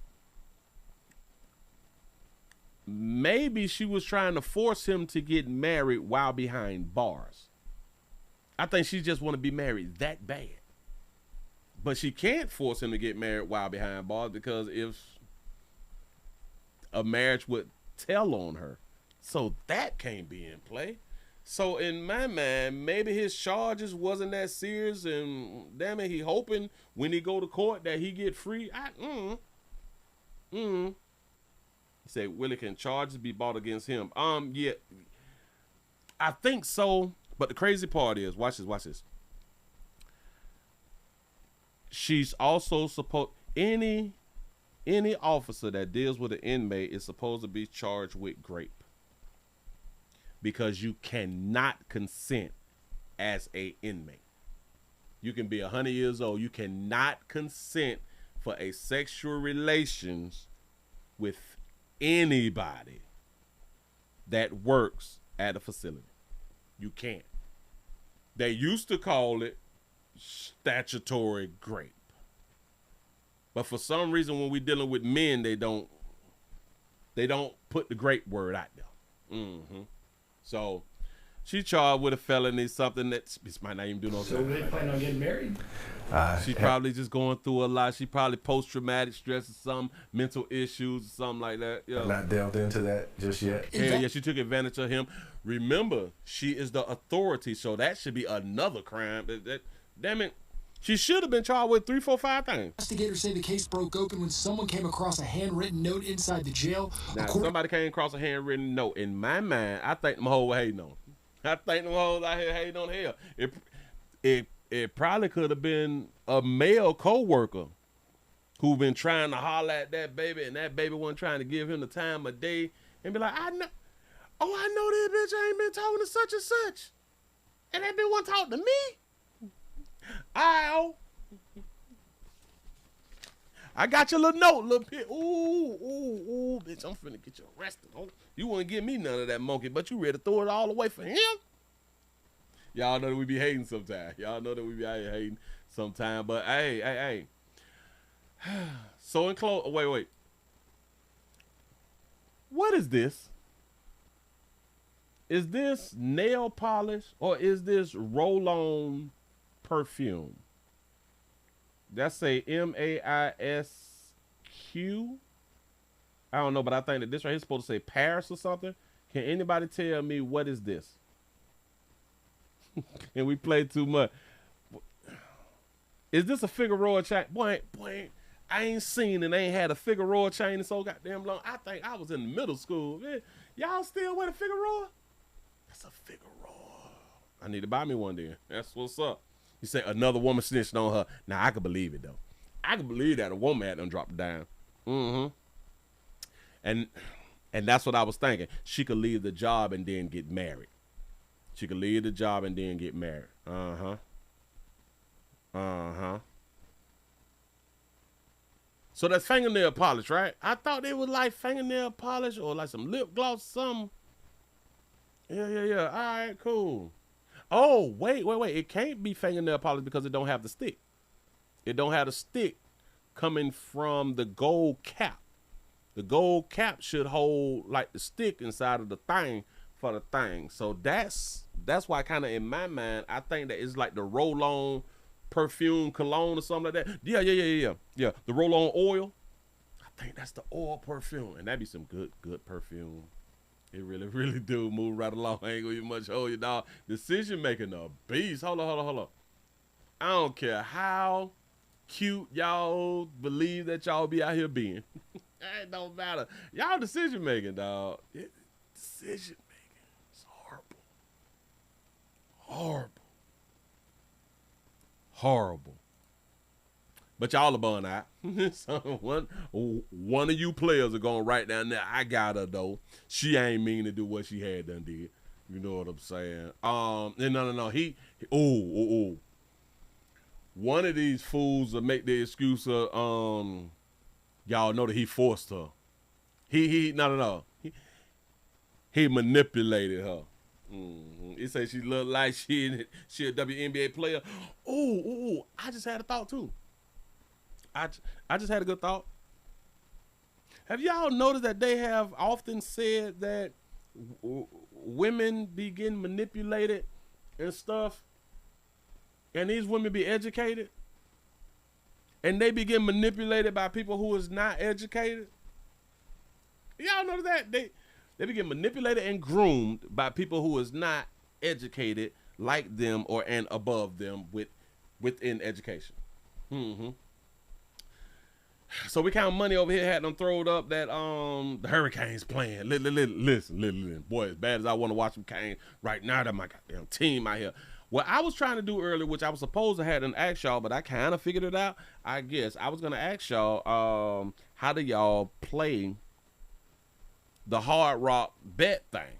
maybe she was trying to force him to get married while behind bars. I think she just want to be married that bad. But she can't force him to get married while behind bars because if a marriage would tell on her. So that can't be in play. So in my mind, maybe his charges wasn't that serious, and damn it, he hoping when he go to court that he get free. He said, Willie, can charges be brought against him? Yeah, I think so. But the crazy part is, watch this. She's also supposed, any officer that deals with an inmate is supposed to be charged with rape. Because you cannot consent as a inmate. You can be 100 years old. You cannot consent for a sexual relations with anybody that works at a facility. You can't. They used to call it statutory rape. But for some reason, when we're dealing with men, they don't put the rape word out there. So she charged with a felony, something that this might not even do no. So they plan on getting married? She probably just going through a lot. She probably post-traumatic stress or some mental issues or something like that. I've not delved into that just yet. Yeah, she took advantage of him. Remember, she is the authority, so that should be another crime. Damn it. She should have been charged with 3, 4, 5 things. Investigators say the case broke open when someone came across a handwritten note inside the jail. Now, somebody came across a handwritten note. In my mind, I think them hoes were hating on him. I think them hoes out here hating on hell. It probably could have been a male co-worker who been trying to holler at that baby, and that baby wasn't trying to give him the time of day, and be like, I know this bitch ain't been talking to such and such, and that bitch want to talk to me. I got your little note, little bit. Ooh, bitch, I'm finna get you arrested. You wouldn't give me none of that monkey, but you ready to throw it all away for him? Y'all know that we be hating sometimes. Y'all know that we be out here hating sometimes. But hey. So in close, wait. What is this? Is this nail polish or is this roll-on perfume? That's a MAISQ. I don't know, but I think that this right here is supposed to say Paris or something. Can anybody tell me what is this? And we play too much. Is this a Figueroa chain? Boy, I ain't seen and ain't had a Figueroa chain in so goddamn long. I think I was in middle school. Man, y'all still wear a Figueroa? That's a Figueroa. I need to buy me one then. That's what's up. You say another woman snitched on her. Now, I can believe it, though. I can believe that a woman had done dropped down. And that's what I was thinking. She could leave the job and then get married. She could leave the job and then get married. So that's fingernail polish, right? I thought it was like fingernail polish or like some lip gloss or something. Yeah. All right, cool. Oh, wait. It can't be fingernail polish because it don't have the stick. It don't have the stick coming from the gold cap. The gold cap should hold like the stick inside of the thing for the thing. So that's why kind of in my mind, I think that it's like the roll-on perfume cologne or something like that. Yeah. The roll-on oil. I think that's the oil perfume. And that'd be some good perfume. It really do move right along. I ain't gonna even much hold you, dog. Decision making a beast. Hold on. I don't care how cute y'all believe that y'all be out here being. It don't matter. Y'all decision making, dog. Decision making is horrible. But y'all are bun out. So one of you players are gonna write down there, I got her though. She ain't mean to do what she had done did. You know what I'm saying? No. He one of these fools will make the excuse of y'all know that he forced her. He manipulated her. He said she looked like she a WNBA player. I just had a thought too. I just had a good thought. Have y'all noticed that they have often said that women be getting manipulated and stuff, and these women be educated, and they be getting manipulated by people who is not educated? Y'all notice that they be getting manipulated and groomed by people who is not educated like them or and above them within education. So we count money over here, had them throwed up that the Hurricanes playing. Listen, boy, as bad as I want to watch them Canes right now, that my goddamn team out here. What I was trying to do earlier, which I was supposed to have an ask y'all, but I kind of figured it out. I guess I was gonna ask y'all, how do y'all play the Hard Rock bet thing?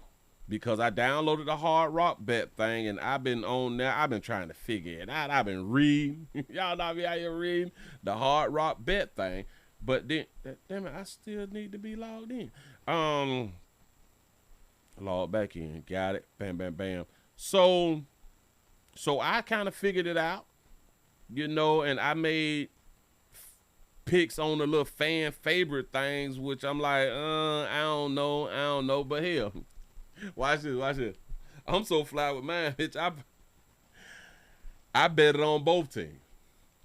Because I downloaded the Hard Rock bet thing and I've been on there. I've been trying to figure it out. I've been reading. Y'all know me out here reading the Hard Rock bet thing. But then, damn it, I still need to be logged in. Log back in. Got it. Bam. So I kind of figured it out, you know, and I made picks on the little fan favorite things, which I'm like, I don't know. But hell, watch this. I'm so fly with mine, bitch. I bet it on both teams.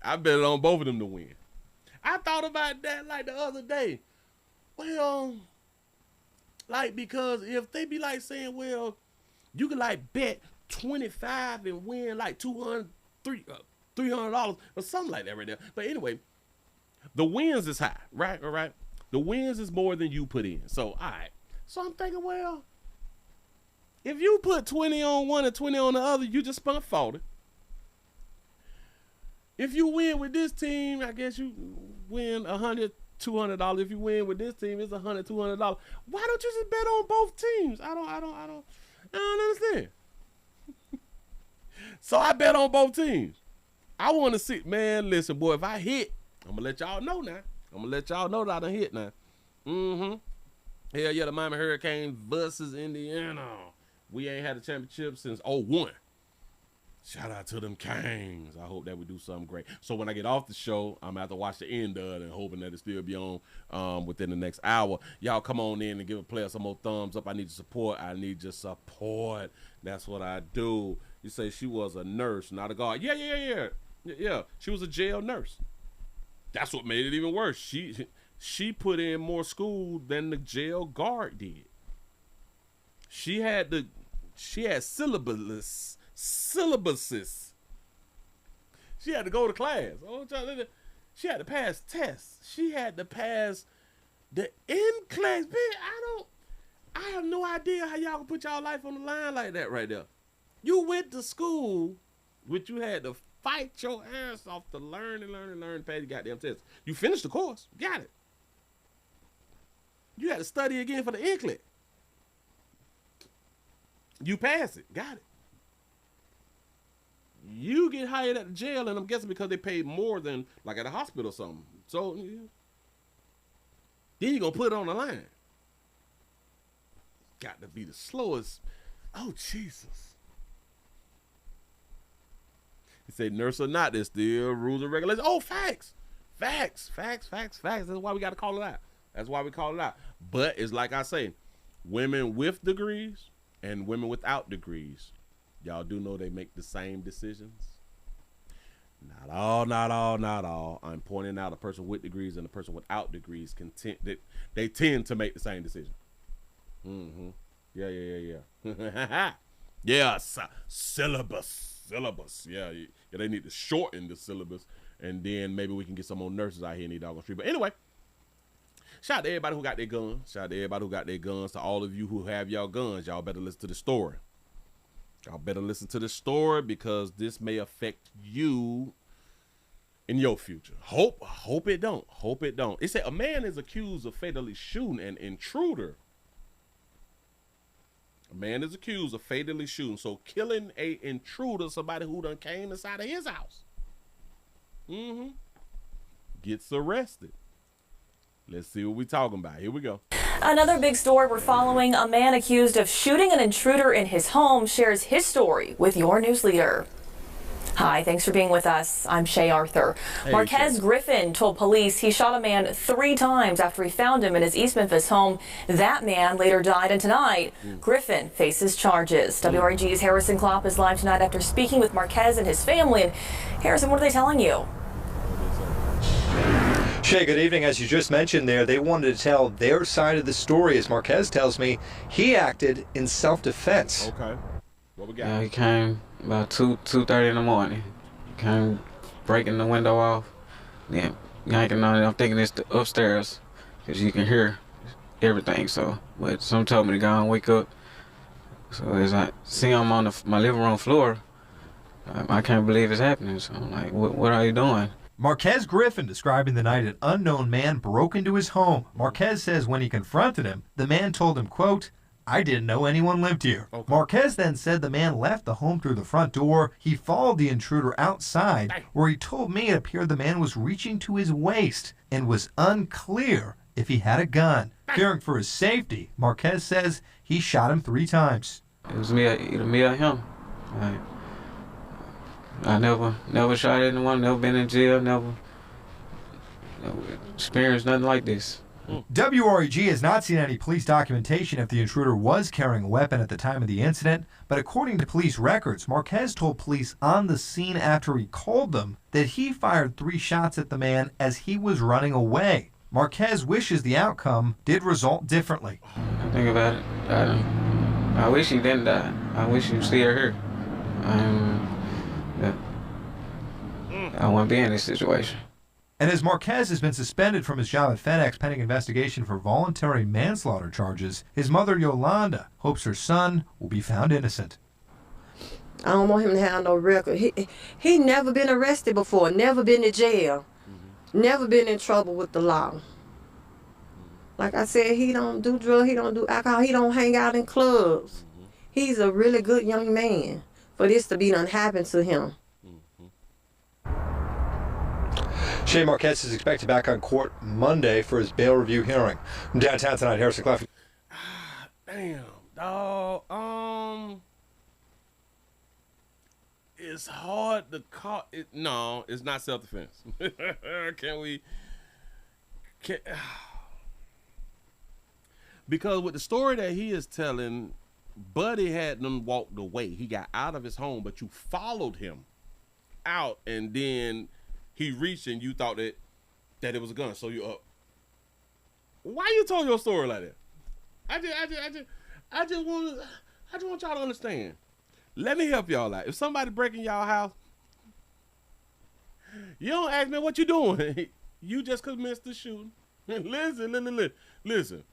I bet it on both of them to win. I thought about that like the other day. Well, like, because if they be like saying, well, you can like bet 25 and win like $300 or something like that right there. But anyway, the wins is high, right? All right. The wins is more than you put in. So, all right. So I'm thinking, well, if you put 20 on one and 20 on the other, you just spent 40. If you win with this team, I guess you win $100, $200. If you win with this team, it's $100, $200. Why don't you just bet on both teams? I don't understand. So I bet on both teams. I want to see, man, listen, boy, if I hit, I'm going to let y'all know now. I'm going to let y'all know that I done hit now. Hell yeah, the Miami Hurricanes versus Indiana. We ain't had a championship since 01. Shout out to them Canes. I hope that we do something great. So when I get off the show, I'm going to have to watch the end of it and hoping that it still be on within the next hour. Y'all come on in and give a player some more thumbs up. I need your support. That's what I do. You say she was a nurse, not a guard. Yeah. She was a jail nurse. That's what made it even worse. She put in more school than the jail guard did. She had syllabuses. She had to go to class. She had to pass tests. She had to pass the in-class. I have no idea how y'all can put y'all life on the line like that right there. You went to school, which you had to fight your ass off to learn, pass your goddamn test. You finished the course. Got it. You had to study again for the NCLEX. You pass it. Got it. You get hired at the jail, and I'm guessing because they paid more than like at a hospital or something. So then you're going to put it on the line. Got to be the slowest. Oh, Jesus. He said, nurse or not, there's still rules and regulations. Oh, facts. Facts. That's why we got to call it out. That's why we call it out. But it's like I say, women with degrees and women without degrees, y'all do know they make the same decisions? Not all. I'm pointing out a person with degrees and a person without degrees they tend to make the same decision. Mm-hmm. Yeah. Yes, syllabus. Yeah, they need to shorten the syllabus, and then maybe we can get some more nurses out here in the doggone street. But anyway, shout out to everybody who got their guns. To all of you who have y'all guns, y'all better listen to the story. Y'all better listen to the story because this may affect you in your future. Hope it don't. It said a man is accused of fatally shooting an intruder. A man is accused of fatally shooting, so killing a intruder, somebody who done came inside of his house. Gets arrested. Let's see what we talking about. Here we go. Another big story we're following. A man accused of shooting an intruder in his home shares his story with your news leader. Hi, thanks for being with us. I'm Shay Arthur. Hey, Marquez Shay. Griffin told police he shot a man 3 times after he found him in his East Memphis home. That man later died, and tonight, Griffin faces charges. WREG's Harrison Klopp is live tonight after speaking with Marquez and his family. And Harrison, what are they telling you? Shay, good evening. As you just mentioned there, they wanted to tell their side of the story. As Marquez tells me, he acted in self-defense. Okay. What we got? Yeah, he came about 2:30 in the morning. He came breaking the window off, then yanking on it. I'm thinking it's the upstairs because you can hear everything. So, but some told me to go and wake up. So as I see him on my living room floor, I can't believe it's happening. So I'm like, what are you doing? Marquez Griffin describing the night an unknown man broke into his home. Marquez says when he confronted him, the man told him, quote, "I didn't know anyone lived here." Okay. Marquez then said the man left the home through the front door. He followed the intruder outside, where he told me it appeared the man was reaching to his waist and was unclear if he had a gun. Fearing for his safety, Marquez says he shot him 3 times. It was me or him. I never shot anyone, never been in jail, never experienced nothing like this. WREG has not seen any police documentation if the intruder was carrying a weapon at the time of the incident, but according to police records, Marquez told police on the scene after he called them that he fired 3 shots at the man as he was running away. Marquez wishes the outcome did result differently. I think about it. I wish he didn't die. I wish he was still here. I wouldn't be in this situation. And as Marquez has been suspended from his job at FedEx pending investigation for voluntary manslaughter charges, his mother Yolanda hopes her son will be found innocent. I don't want him to have no record. He never been arrested before, never been to jail, never been in trouble with the law. Like I said, he don't do drugs, he don't do alcohol, he don't hang out in clubs. He's a really good young man. For this to be done happen to him. Shay Marquez is expected back on court Monday for his bail review hearing. From downtown tonight, Harrison Clef. Damn, dog. It's hard to call it. No, it's not self-defense. Because with the story that he is telling, Buddy had them walked away. He got out of his home, but you followed him out, and then he reached, and you thought that it was a gun. So you up. Why you told your story like that? I just want y'all to understand. Let me help y'all out. If somebody breaking y'all house, you don't ask me what you doing. You just commenced the shooting. Listen.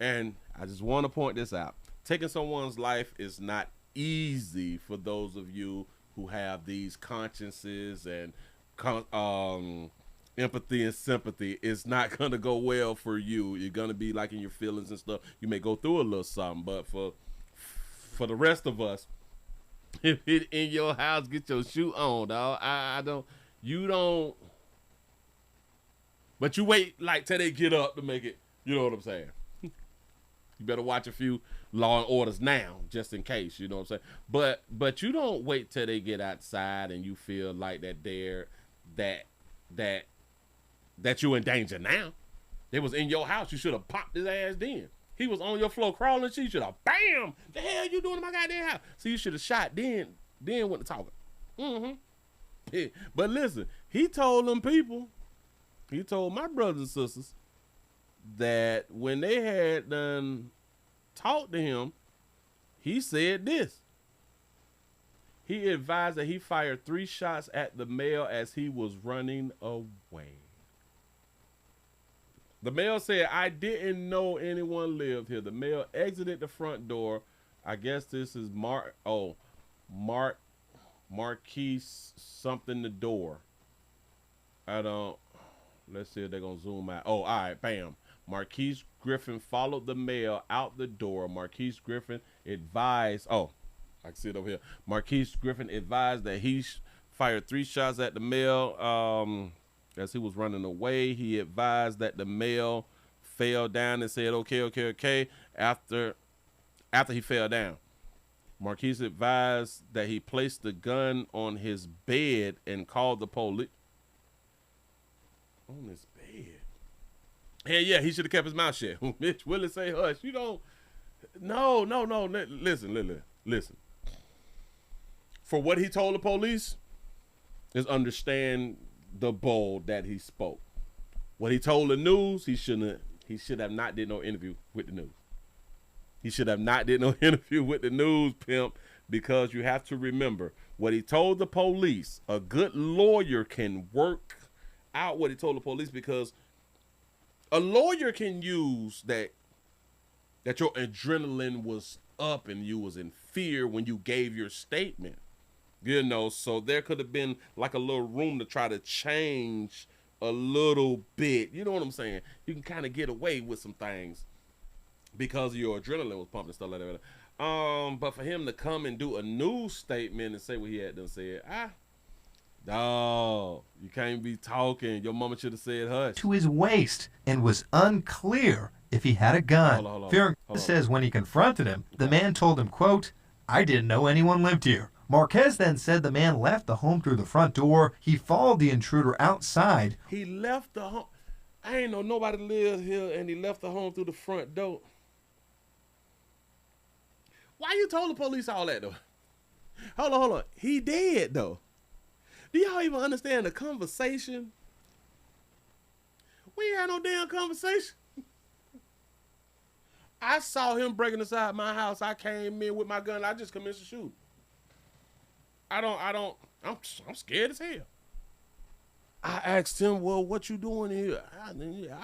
And I just want to point this out. Taking someone's life is not easy for those of you who have these consciences and empathy and sympathy, it's not going to go well for you. You're going to be like in your feelings and stuff. You may go through a little something, but for the rest of us, if it in your house, get your shoe on, dog. You don't, but you wait like till they get up to make it, you know what I'm saying? You better watch a few Law and Orders now, just in case, you know what I'm saying? But you don't wait till they get outside and you feel like that you're in danger now. They was in your house, you should have popped his ass then. He was on your floor crawling shit, you should have, bam! The hell you doing in my goddamn house? So you should have shot then went to talking. Yeah. But listen, he told them people, he told my brothers and sisters that when they had done talked to him, he said this. He advised that he fired 3 shots at the male as he was running away. The male said, I didn't know anyone lived here. The male exited the front door. I guess this is Marquise something the door. Let's see if they're going to zoom out. Oh, all right, bam. Marquise Griffin followed the male out the door. Marquise Griffin advised, I can see it over here. Marquise Griffin advised that he fired 3 shots at the male as he was running away. He advised that the male fell down and said, okay, after he fell down. Marquise advised that he placed the gun on his bed and called the police. On his bed? Hell yeah, he should have kept his mouth shut. Mitch Willie say hush. You don't. No. Listen. For what he told the police is understand the bold that he spoke. What he told the news, he should have not did no interview with the news. He should have not did no interview with the news, pimp, because you have to remember what he told the police. A good lawyer can work out what he told the police, because a lawyer can use that your adrenaline was up and you was in fear when you gave your statement. You know, so there could have been like a little room to try to change a little bit. You know what I'm saying? You can kind of get away with some things because your adrenaline was pumping and stuff like that. But for him to come and do a news statement and say what he had done said, dawg, you can't be talking. Your mama should have said hush. To his waist and was unclear if he had a gun. Hold on. Says when he confronted him, the man told him, quote, I didn't know anyone lived here. Marquez then said the man left the home through the front door. He followed the intruder outside. He left the home. I ain't know nobody lives here, and he left the home through the front door. Why you told the police all that, though? Hold on. He dead, though. Do y'all even understand the conversation? We ain't had no damn conversation. I saw him breaking inside my house. I came in with my gun. I just commenced to shoot. I'm scared as hell. I asked him, well, what you doing here? I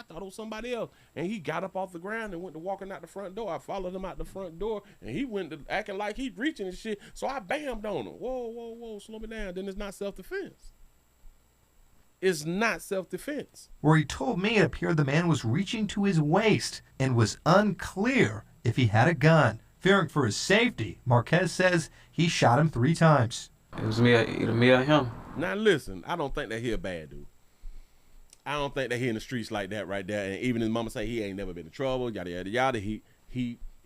thought it was somebody else. And he got up off the ground and went to walking out the front door. I followed him out the front door, and he went to acting like he reaching and shit. So I bammed on him. Whoa, slow me down. Then it's not self-defense. It's not self-defense. Where he told me it appeared the man was reaching to his waist and was unclear if he had a gun. Fearing for his safety, Marquez says he shot him 3 times. It was either me or him. Now listen, I don't think that he a bad dude. I don't think that he in the streets like that right there. And even his mama say he ain't never been in trouble, yada yada yada. He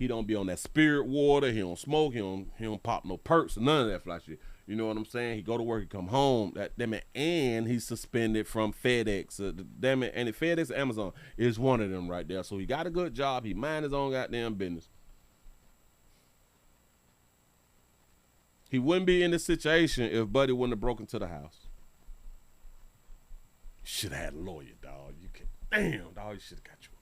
don't be on that spirit water. He don't smoke. He don't pop no perks or none of that fly shit. You know what I'm saying? He go to work, he come home. And he's suspended from FedEx. And the FedEx, Amazon is one of them right there. So he got a good job. He mind his own goddamn business. He wouldn't be in this situation if Buddy wouldn't have broken into the house. Should have had a lawyer, dog. Damn, dog, you should have got you a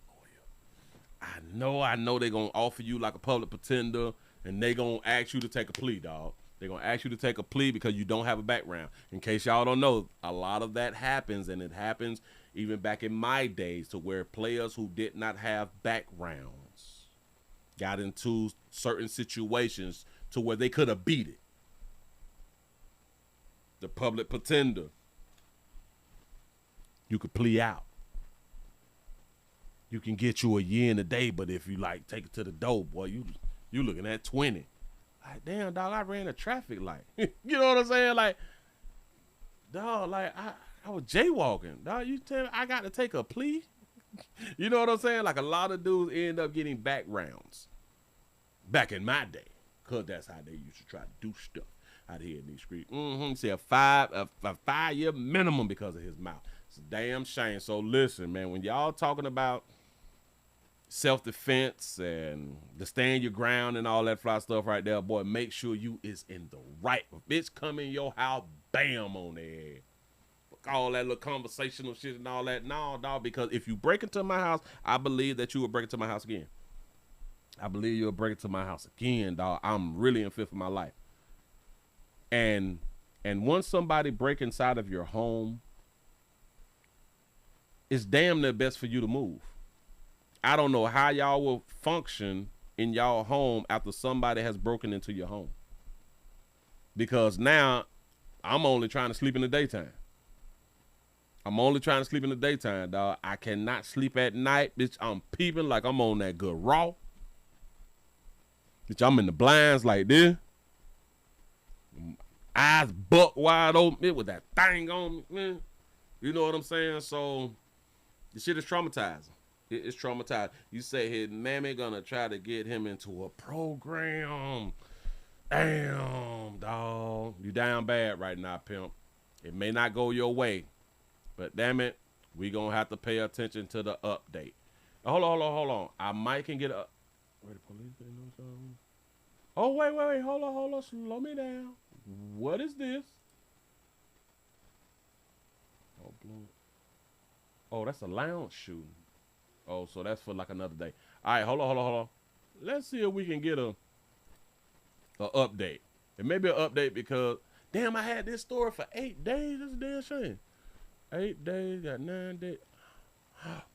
lawyer. I know they're going to offer you like a public pretender, and they going to ask you to take a plea, dog. They're going to ask you to take a plea because you don't have a background. In case y'all don't know, a lot of that happens, and it happens even back in my days, to where players who did not have backgrounds got into certain situations to where they could have beat it. the public pretender. You could plea out. You can get you a year and a day, but if you like take it to the door, boy, you looking at 20. Like, damn, dog, I ran a traffic light. You know what I'm saying? Like, dog, like I was jaywalking. Dog, you tell me I got to take a plea? You know what I'm saying? Like, a lot of dudes end up getting backgrounds back in my day, because that's how they used to try to do stuff out here in these streets. See, a 5-year minimum because of his mouth. It's a damn shame. So listen, man, when y'all talking about self-defense and the stand your ground and all that fly stuff right there, boy, make sure you is in the right. Bitch come in your house, bam, on their head. All that little conversational shit and all that. No, dog, because if you break into my house, I believe that you will break into my house again. I believe you'll break into my house again, dog. I'm really in fear for my life. And once somebody break inside of your home, it's damn near best for you to move. I don't know how y'all will function in y'all home after somebody has broken into your home. Because now I'm only trying to sleep in the daytime. I'm only trying to sleep in the daytime, dog. I cannot sleep at night, bitch. I'm peeping like I'm on that good raw. Bitch, I'm in the blinds like this. Eyes buck wide open with that thing on me, man. You know what I'm saying? So, the shit is traumatizing. It's traumatizing. You say his mammy gonna try to get him into a program. Damn, dog. You down bad right now, pimp. It may not go your way, but damn it, we gonna have to pay attention to the update. Hold on. I might can get a... Where the police they know something? Oh, wait. Hold on. Slow me down. What is this? Oh, blue. Oh, that's a lounge shooting. Oh, so that's for like another day. All right, hold on. Let's see if we can get a update. It may be an update because, damn, I had this story for 8 days. That's a damn shame. 8 days, got 9 days.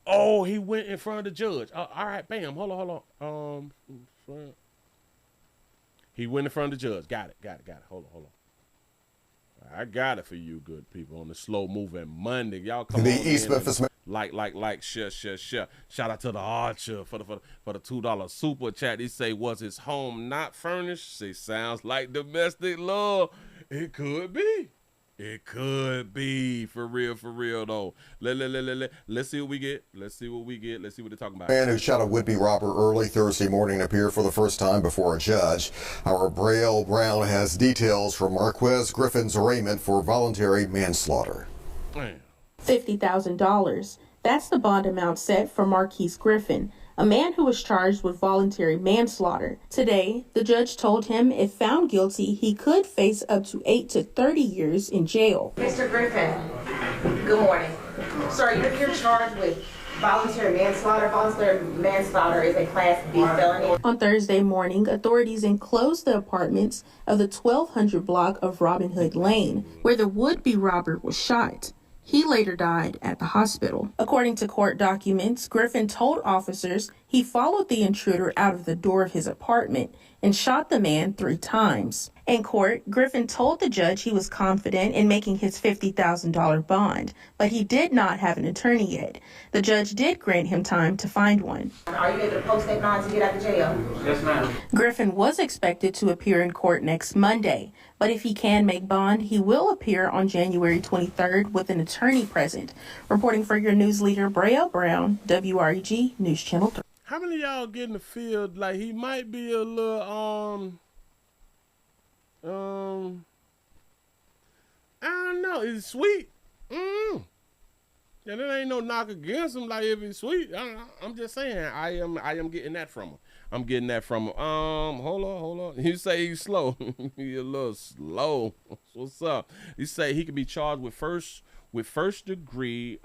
Oh, he went in front of the judge. All right, bam. Hold on. He went in front of the judge. Got it. Hold on. I got it for you good people on the slow moving Monday. Y'all come on in like, share. Shout out to the Archer for the $2 super chat. He say, was his home not furnished? Say, sounds like domestic love. It could be. It could be for real though. Let's see what we get. Let's see what they're talking about. Man who shot a would-be robber early Thursday morning appeared for the first time before a judge. Our Braille Brown has details from Marquez Griffin's arraignment for voluntary manslaughter. $50,000. That's the bond amount set for Marquise Griffin, a man who was charged with voluntary manslaughter. Today, the judge told him if found guilty, he could face up to 8 to 30 years in jail. Mr. Griffin, good morning. Sir, you're charged with voluntary manslaughter. Voluntary manslaughter is a Class B felony. On Thursday morning, authorities enclosed the apartments of the 1200 block of Robin Hood Lane, where the would-be robber was shot. He later died at the hospital. According to court documents, Griffin told officers he followed the intruder out of the door of his apartment and shot the man 3 times. In court, Griffin told the judge he was confident in making his $50,000 bond, but he did not have an attorney yet. The judge did grant him time to find one. Are you able to post that bond to get out of jail? Yes, ma'am. Griffin was expected to appear in court next Monday, but if he can make bond, he will appear on January 23rd with an attorney present. Reporting for your news leader, Braille Brown, WREG News Channel 3. How many of y'all get in the field like he might be a little I don't know, is he sweet? Yeah, there ain't no knock against him. Like if he's sweet, I'm just saying I am getting that from him. I'm getting that from him. Hold on. You say he's slow. He a little slow. What's up? You say he could be charged with first degree.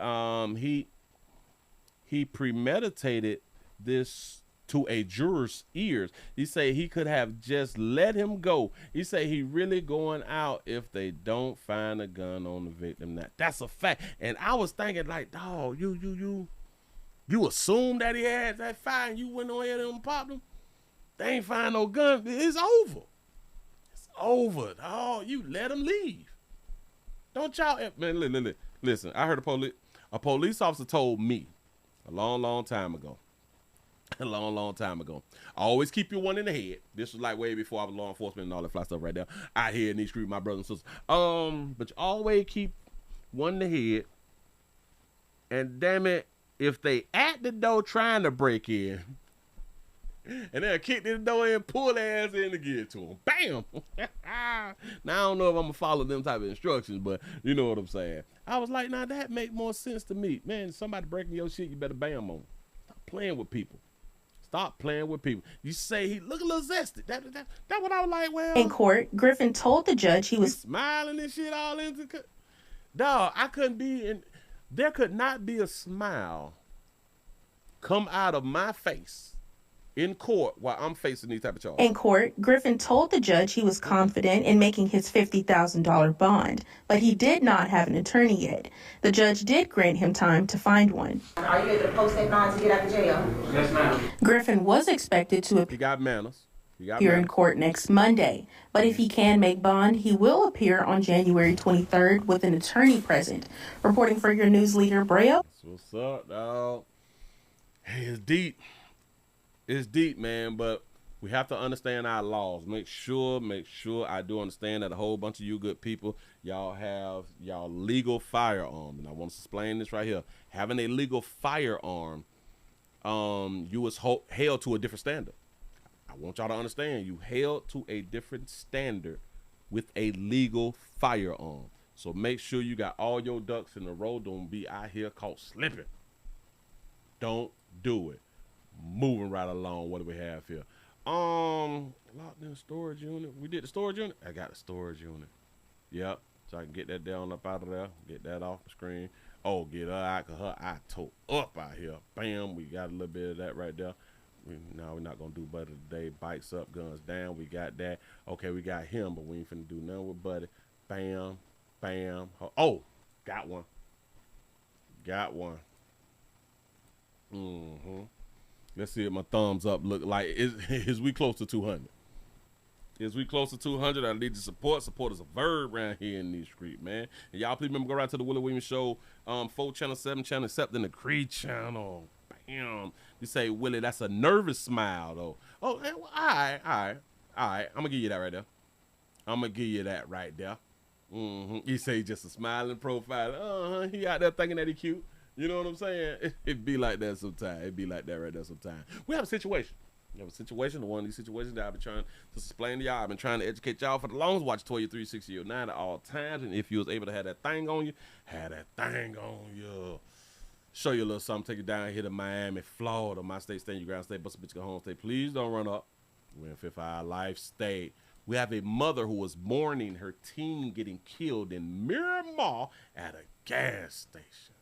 He premeditated this to a juror's ears. He say he could have just let him go. He say he really going out if they don't find a gun on the victim. Now that's a fact. And I was thinking like, dog, you assumed that he had that fire and you went on ahead and popped him. They ain't find no gun. It's over. It's over, dog. You let him leave. Don't y'all, man, listen, I heard a police officer told me a long time ago. A long time ago. I always keep your one in the head. This was like way before I was law enforcement and all that fly stuff right there. Out here in these streets, my brothers and sisters. But you always keep one in the head. And damn it, if they at the door trying to break in, and they'll kick this door in, pull their ass in to get to them. Bam! Now, I don't know if I'm going to follow them type of instructions, but you know what I'm saying. I was like, nah, that make more sense to me. Man, somebody breaking your shit, you better bam on them. Stop playing with people. Stop playing with people. You say he look a little zesty. That what I was like, well. In court, Griffin told the judge he was smiling and shit all into. Dog, I couldn't be in. There could not be a smile come out of my face in court while I'm facing these type of charges. In court, Griffin told the judge he was confident in making his $50,000 bond, but he did not have an attorney yet. The judge did grant him time to find one. Are you able to post that bond to get out of jail? Yes, ma'am. Griffin was expected to He got manners. appear in court next Monday, but if he can make bond, he will appear on January 23rd with an attorney present. Reporting for your news leader, Brea. What's up, dog? Hey, it's deep. It's deep, man, but we have to understand our laws. Make sure I do understand that a whole bunch of you good people, y'all have y'all legal firearm. And I want to explain this right here. Having a legal firearm, you was held to a different standard. I want y'all to understand you held to a different standard with a legal firearm. So make sure you got all your ducks in a row. Don't be out here caught slipping. Don't do it. Moving right along. What do we have here? Locked in storage unit. We did the storage unit. I got the storage unit. Yep. So I can get that down up out of there. Get that off the screen. Oh, get her out, cause her eye tore up out here. Bam. We got a little bit of that right there. No, we're not gonna do Buddy today. Bikes up, guns down. We got that. Okay, we got him, but we ain't finna do nothing with Buddy. Bam, bam. Oh, got one. Got one. Let's see what my thumbs up look like. Is we close to 200? Is we close to 200? I need the support. Support is a verb around here in these streets, man. And y'all please remember, go right to the Willie Williams Show, 4 channel, 7 channel, except in the Creed channel. Bam. You say, Willie, that's a nervous smile, though. Oh, well, all right. I'm going to give you that right there. I'm going to give you that right there. You say just a smiling profile. He out there thinking that he cute. You know what I'm saying? It be like that sometimes. It be like that right there sometimes. We have a situation. We have a situation. One of these situations that I've been trying to explain to y'all. I've been trying to educate y'all for the longest. Watch Toya 36009 at all times. And if you was able to have that thing on you, have that thing on you. Show you a little something. Take it down here to Miami, Florida. My state, stand your ground, stay. Bust a bitch, go home, stay. Please don't run up. We're in Fifth Eye Life State. We have a mother who was mourning her teen getting killed in Miramar at a gas station.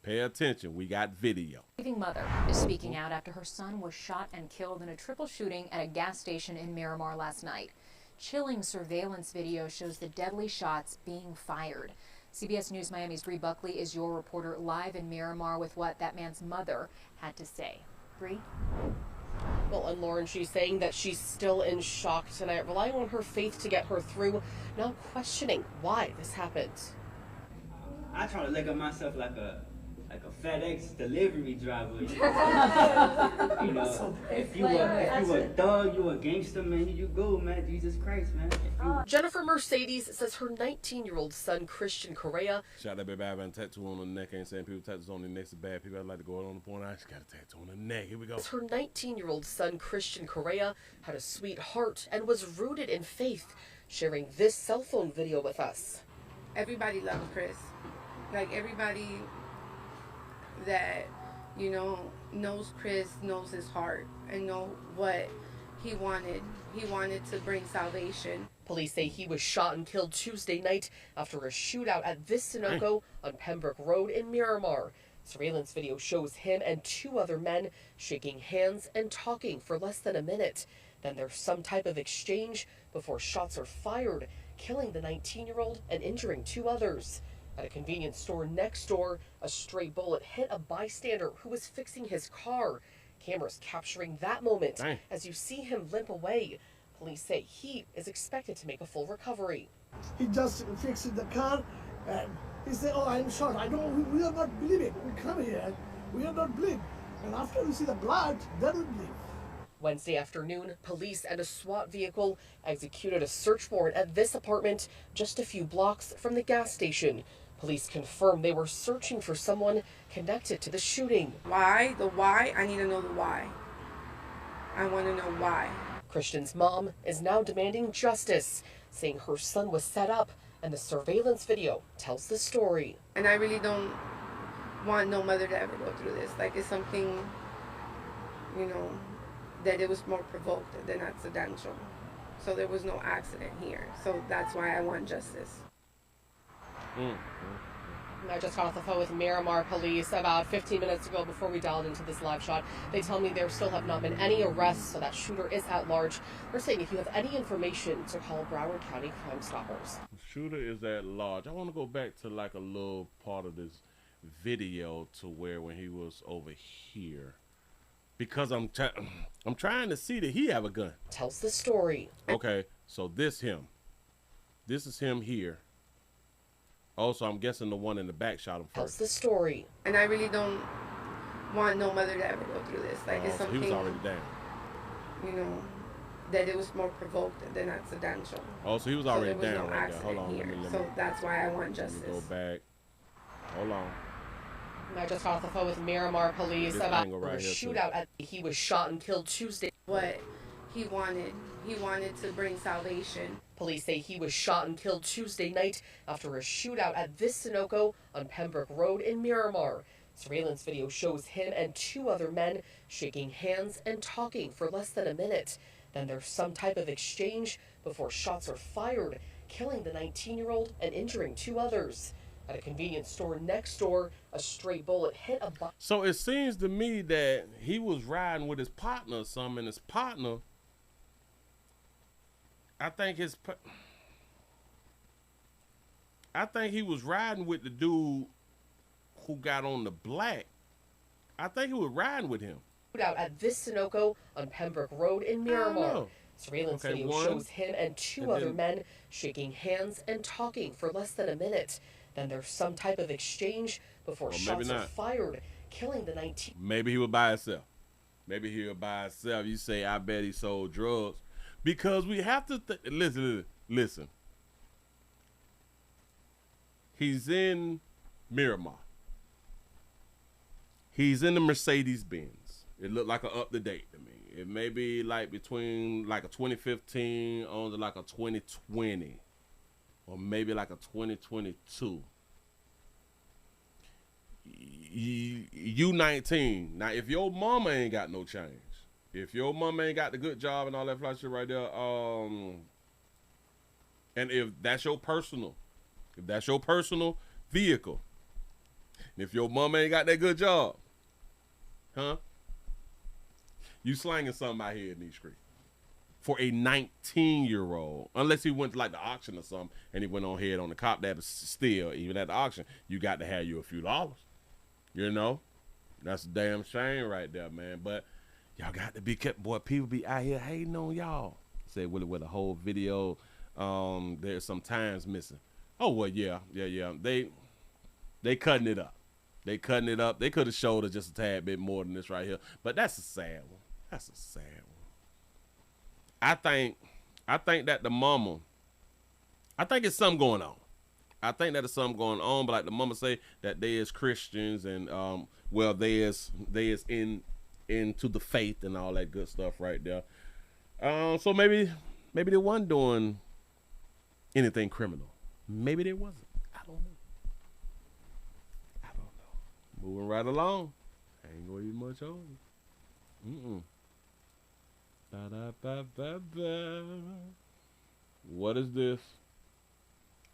Pay attention, we got video. Grieving mother is speaking out after her son was shot and killed in a triple shooting at a gas station in Miramar last night. Chilling surveillance video shows the deadly shots being fired. CBS News Miami's Bree Buckley is your reporter live in Miramar with what that man's mother had to say. Bree? Well, and Lauren, she's saying that she's still in shock tonight, relying on her faith to get her through, now questioning why this happened. I try to look at myself like a FedEx delivery driver. You know, if you a thug, you a gangster, man, you go, man. Jesus Christ, man. Jennifer Mercedes says her 19-year-old son, Christian Correa. Shout out, baby. I have a tattoo on the neck. I ain't saying people tattoos on their necks are bad. People, I'd like to go out on the point. I just got a tattoo on the neck. Here we go. Her 19-year-old son, Christian Correa, had a sweet heart and was rooted in faith, sharing this cell phone video with us. Everybody loves Chris. Like, everybody that, you know, knows Chris, knows his heart, and know what he wanted. He wanted to bring salvation. Police say he was shot and killed Tuesday night after a shootout at this Sunoco on Pembroke Road in Miramar. Surveillance video shows him and 2 other men shaking hands and talking for less than a minute. Then there's some type of exchange before shots are fired, killing the 19-year-old and injuring 2 others. At a convenience store next door, a stray bullet hit a bystander who was fixing his car. Cameras capturing that moment as you see him limp away. Police say he is expected to make a full recovery. He just fixed the car and he said, "Oh, I'm shot. We are not bleeding. We come here, we are not bleeding. And after we see the blood, then we bleed." Wednesday afternoon, police and a SWAT vehicle executed a search warrant at this apartment just a few blocks from the gas station. Police confirmed they were searching for someone connected to the shooting. Why? The why? I need to know the why. I want to know why. Christian's mom is now demanding justice, saying her son was set up, and the surveillance video tells the story. And I really don't want no mother to ever go through this. Like, it's something, you know, that it was more provoked than accidental. So there was no accident here. So that's why I want justice. I just got off the phone with Miramar police about 15 minutes ago before we dialed into this live shot. They tell me there still have not been any arrests, so that shooter is at large. They're saying if you have any information to call Broward County Crime Stoppers. The shooter is at large. I want to go back to like a little part of this video to where when he was over here. Because I'm trying to see that he have a gun. Tells the story. Okay, so this him. This is him here. Also, I'm guessing the one in the back shot him first. Tells the story. And I really don't want no mother to ever go through this. Like, it's something, he was already down. You know, that it was more provoked than accidental. Oh, so he was already there was down no right there. Hold on, here. let me So that's why I want justice. go back. Hold on. I just got off the phone with Miramar police about a shootout. He was shot and killed Tuesday. What he wanted to bring salvation. Police say he was shot and killed Tuesday night after a shootout at this Sunoco on Pembroke Road in Miramar. Surveillance video shows him and two other men shaking hands and talking for less than a minute. Then there's some type of exchange before shots are fired, killing the 19-year-old and injuring two others. At a convenience store next door, a stray bullet hit a bus. So it seems to me that he was riding with his partner or something, and his partner, I think he was riding with the dude who got on the black. I think he was riding with him. Out at this Sunoco on Pembroke Road in Miramar. Surveillance video shows him and two other men shaking hands and talking for less than a minute. Then there's some type of exchange before shots are fired, killing the 19. Maybe he was by himself. Maybe he was by himself. You say, I bet he sold drugs. Because we have to listen. He's in Miramar. He's in the Mercedes-Benz. It looked like an up-to-date to me. It may be like between like a 2015 on to like a 2020. Or maybe like a 2022. You 19. Now, if your mama ain't got no change, if your mama ain't got the good job and all that fly shit right there, and if that's your personal vehicle, and if your mama ain't got that good job, you slanging something out here in these streets. For a 19-year-old, unless he went to like the auction or something, and he went on ahead on the cop that was still, even at the auction, you got to have you a few dollars. You know? That's a damn shame right there, man. But y'all got to be kept, boy, people be out here hating on y'all. Say Willie with a whole video, there's some times missing. Oh, well, yeah. They cutting it up. They cutting it up. They could have showed us just a tad bit more than this right here. But that's a sad one. That's a sad one. I think that the mama, I think it's something going on. I think that it's something going on, but like the mama say that they is Christians and well they is into the faith and all that good stuff right there. So maybe they wasn't doing anything criminal. Maybe they wasn't. I don't know. Moving right along. I ain't gonna eat much on it. What is this?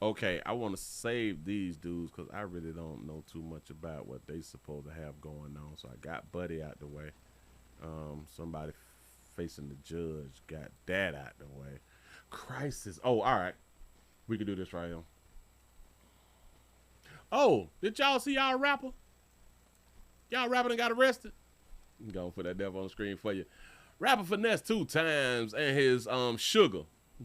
Okay, I want to save these dudes because I really don't know too much about what they supposed to have going on. So I got Buddy out the way. Somebody facing the judge got that out the way. Crisis. Oh, all right. We can do this right here. Oh, did y'all see y'all rapper? Y'all rapper and got arrested? I'm going to put that devil on the screen for you. Rapper finesse 2 times and his sugar.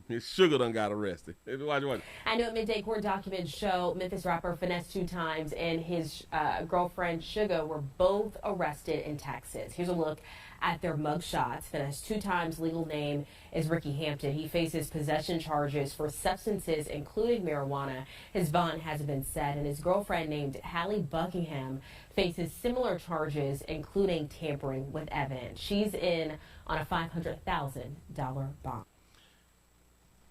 His sugar done got arrested. Watch. I know midday court documents show Memphis rapper finesse 2 times and his girlfriend Sugar were both arrested in Texas. Here's a look at their mugshots. Finesse 2 times legal name is Ricky Hampton. He faces possession charges for substances including marijuana. His bond hasn't been set, and his girlfriend named Hallie Buckingham faces similar charges including tampering with evidence. She's in on a $500,000 bond.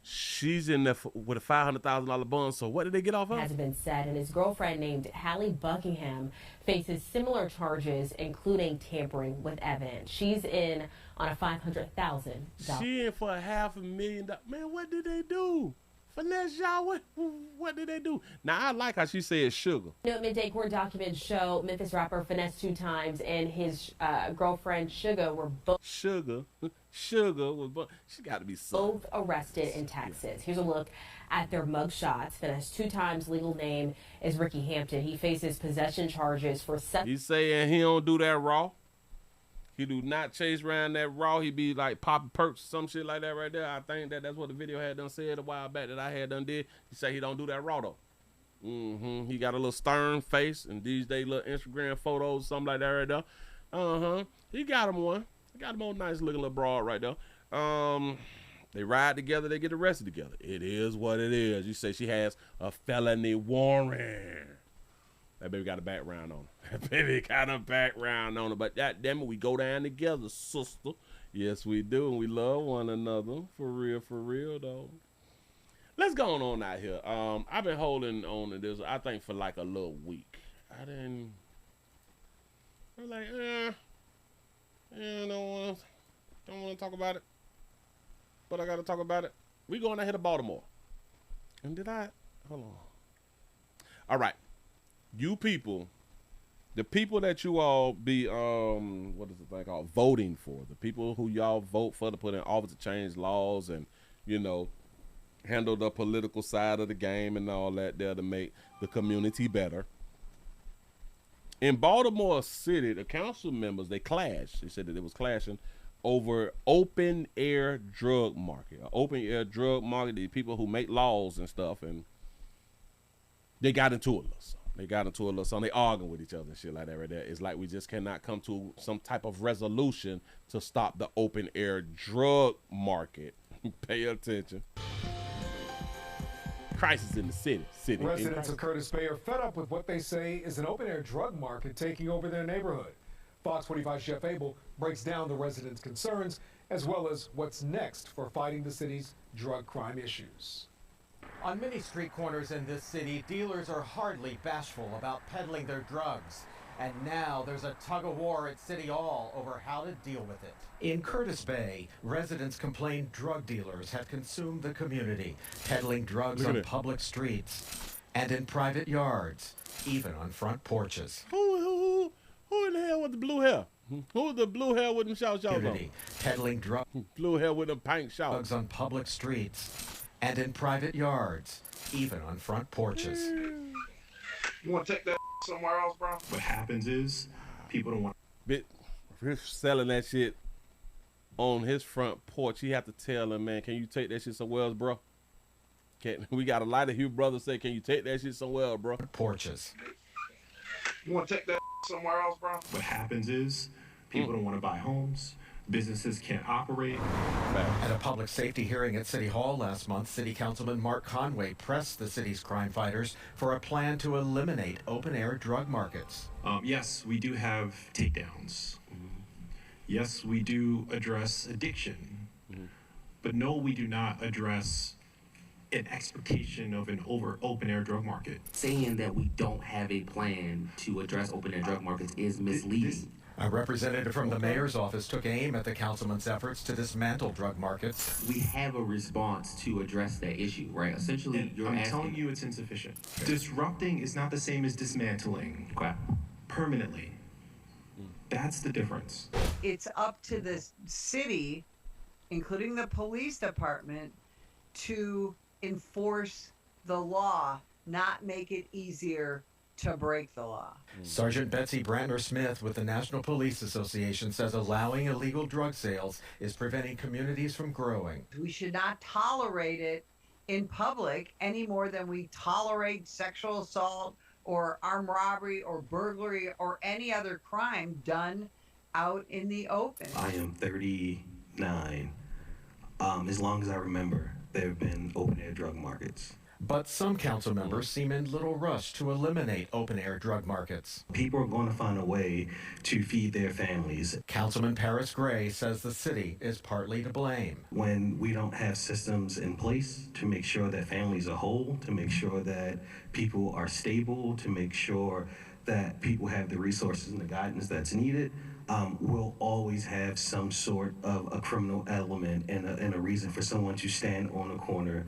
She's in there with a $500,000 bond. So what did they get off of? Hasn't been said, and his girlfriend named Hallie Buckingham faces similar charges, including tampering with evidence. She's in on a $500,000. She in for $500,000. Man, what did they do? Finesse y'all, what did they do? Now, I like how she said sugar. Midday court documents show Memphis rapper finesse 2 times and his girlfriend Sugar were both Sugar was she got to be both arrested in Texas. Here's a look at their mugshots. Finesse 2 times legal name is Ricky Hampton. He faces possession charges for He's saying he don't do that raw. He do not chase around that raw. He be like popping perks, some shit like that right there. I think that's what the video had done said a while back that I had done did. He say he don't do that raw though. He got a little stern face and these days little Instagram photos, something like that right there. He got him one. He got him on nice looking little broad right there. They ride together, they get arrested together. It is what it is. You say she has a felony warrant. That baby got a background on her. That baby got a background on her. But that damn it, we go down together, sister. Yes, we do. And we love one another. For real, though. Let's go on out here. I've been holding on to this, I think, for like a little week. I was like, don't want to talk about it. But I got to talk about it. We going out here to Baltimore. And hold on. All right. You people, the people that you all be, what is the thing called, voting for, the people who y'all vote for to put in office to change laws and, you know, handle the political side of the game and all that there to make the community better. In Baltimore City, the council members, they clashed. They said that it was clashing over open air drug market. Open air drug market, the people who make laws and stuff, and they got into it. They got into a little something. They arguing with each other and shit like that right there. It's like we just cannot come to some type of resolution to stop the open air drug market. Pay attention. Crisis in the city. Residents of Curtis Bay are fed up with what they say is an open air drug market taking over their neighborhood. Fox 45 Chef Abel breaks down the residents' concerns as well as what's next for fighting the city's drug crime issues. On many street corners in this city, dealers are hardly bashful about peddling their drugs. And now there's a tug-of-war at City Hall over how to deal with it. In Curtis Bay, residents complain drug dealers have consumed the community, peddling drugs on public streets and in private yards, even on front porches. Who in the hell with the blue hair? Who is the blue hair with them shout on? Peddling drugs. Blue hair with them pink shout. Drugs on public streets and in private yards, even on front porches. You want to take that somewhere else, bro? What happens is people don't want. If you're selling that shit on his front porch, he have to tell him, man, can you take that shit somewhere else, bro? We got a lot of you brothers say, can you take that shit somewhere else, bro? Porches. You want to take that somewhere else, bro? What happens is people don't want to buy homes. Businesses can't operate. At a public safety hearing at City Hall last month, City Councilman Mark Conway pressed the city's crime fighters for a plan to eliminate open-air drug markets. Yes, we do have takedowns. Yes, we do address addiction. But no, we do not address an expectation of an open-air drug market. Saying that we don't have a plan to address open-air drug markets is misleading. A representative from the mayor's office took aim at the councilman's efforts to dismantle drug markets. We have a response to address that issue, right? Essentially, I'm telling you it's insufficient. Disrupting is not the same as dismantling. Permanently. That's the difference. It's up to the city, including the police department, to enforce the law, not make it easier to break the law. Sergeant Betsy Brantner-Smith with the National Police Association says allowing illegal drug sales is preventing communities from growing. We should not tolerate it in public any more than we tolerate sexual assault or armed robbery or burglary or any other crime done out in the open. I am 39. As long as I remember, there have been open-air drug markets. But some council members seem in little rush to eliminate open-air drug markets. People are going to find a way to feed their families. Councilman Paris Gray says the city is partly to blame. When we don't have systems in place to make sure that families are whole, to make sure that people are stable, to make sure that people have the resources and the guidance that's needed, we'll always have some sort of a criminal element and a reason for someone to stand on a corner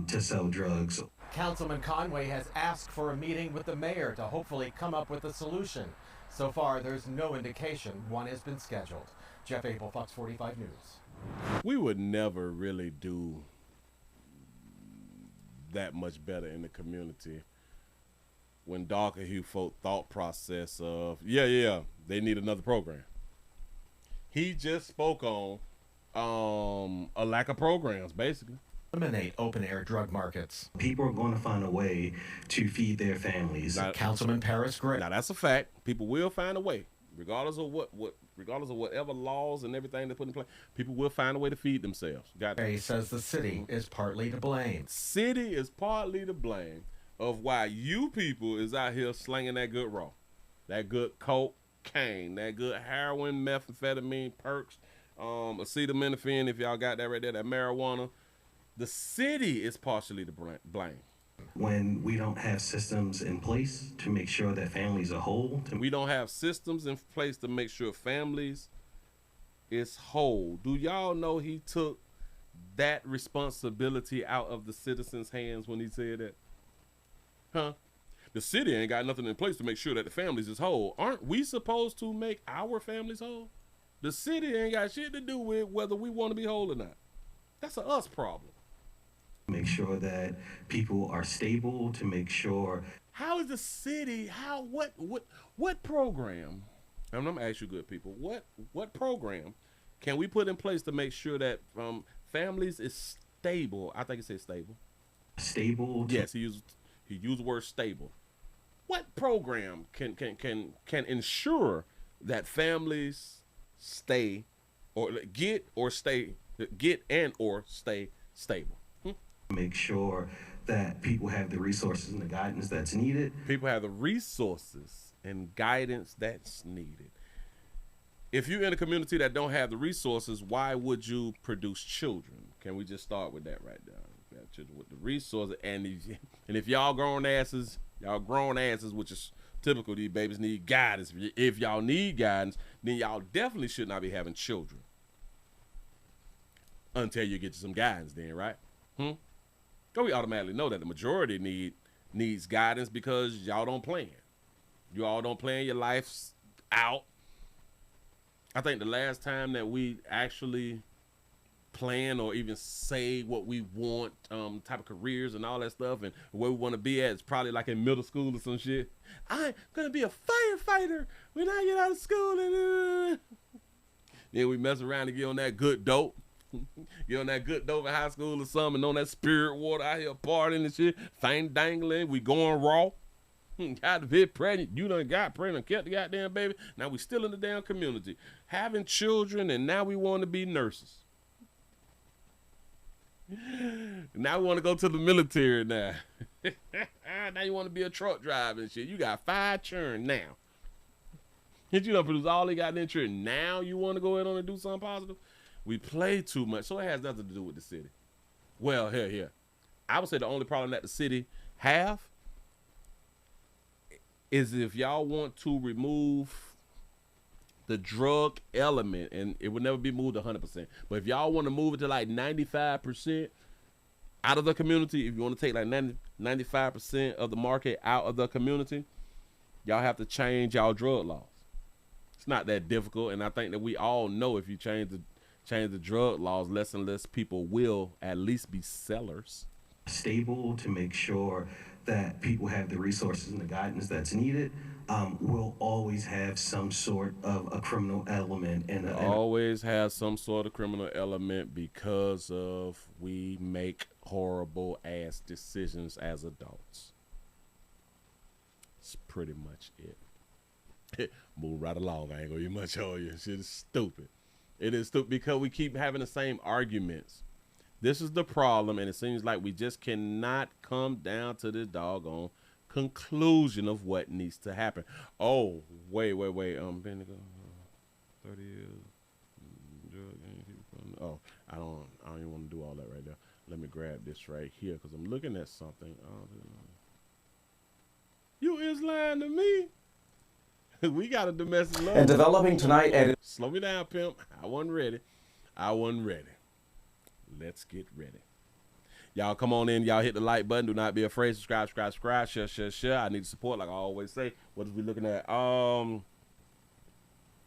to sell drugs. Councilman Conway has asked for a meeting with the mayor to hopefully come up with a solution. So far, there's no indication one has been scheduled. Jeff Abel, Fox 45 News. We would never really do that much better in the community when darker hue folk thought process of, yeah, they need another program. He just spoke on a lack of programs, basically. Eliminate open-air drug markets. People are going to find a way to feed their families. Now, Councilman Paris Gray. Now that's a fact. People will find a way, regardless of regardless of whatever laws and everything they put in place. People will find a way to feed themselves. Gray says the city is partly to blame. City is partly to blame of why you people is out here slinging that good raw, that good cocaine, that good heroin, methamphetamine, perks, acetaminophen, if y'all got that right there, that marijuana. The city is partially to blame. When we don't have systems in place to make sure that families are whole. We don't have systems in place to make sure families is whole. Do y'all know he took that responsibility out of the citizens' hands when he said that? Huh? The city ain't got nothing in place to make sure that the families is whole. Aren't we supposed to make our families whole? The city ain't got shit to do with whether we want to be whole or not. That's a us problem. Make sure that people are stable, to make sure. How is the city, what program, and I'm gonna ask you good people, what program can we put in place to make sure that families is stable? I think it says stable. Stable? Yes, he used the word stable. What program can ensure that families stay or get and or stay stable? Make sure that people have the resources and the guidance that's needed. People have the resources and guidance that's needed. If you're in a community that don't have the resources, why would you produce children? Can we just start with that right now? You got children with the resources, and if y'all grown asses, which is typical, these babies need guidance. If y'all need guidance, then y'all definitely should not be having children until you get you some guidance then, right? So we automatically know that the majority needs guidance because y'all don't plan. You all don't plan your lives out. I think the last time that we actually plan or even say what we want, type of careers and all that stuff and where we want to be at is probably like in middle school or some shit. I'm gonna be a firefighter when I get out of school. And then we mess around and get on that good dope. Get on that good dope in high school or something, on that spirit water out here partying and shit, thing dangling, we going raw. Got to be pregnant, you done got pregnant, kept the goddamn baby. Now we still in the damn community, having children, and now we want to be nurses. Now we want to go to the military now. Now you want to be a truck driver and shit. You got 5 children now. You done produce all they got in children. Now you want to go ahead on and do something positive? We play too much, so it has nothing to do with the city. Well, here. I would say the only problem that the city have is if y'all want to remove the drug element, and it would never be moved 100%, but if y'all want to move it to like 95% out of the community, if you want to take like 95% of the market out of the community, y'all have to change y'all drug laws. It's not that difficult, and I think that we all know if you change the drug laws, less and less people will at least be sellers. Stable, to make sure that people have the resources and the guidance that's needed, we'll always have some sort of a criminal element. And always have some sort of criminal element because of we make horrible ass decisions as adults. That's pretty much it. Move right along. I ain't gonna get much on you. Shit is stupid. It is stupid because we keep having the same arguments. This is the problem, and it seems like we just cannot come down to this doggone conclusion of what needs to happen. Oh, wait. 30 years. Oh, I don't even want to do all that right there. Let me grab this right here because I'm looking at something. You is lying to me. We got a domestic love. And developing tonight at... Slow me down, pimp. I wasn't ready. Let's get ready. Y'all come on in. Y'all hit the like button. Do not be afraid. Subscribe. Share. I need support, like I always say. What is we looking at? Did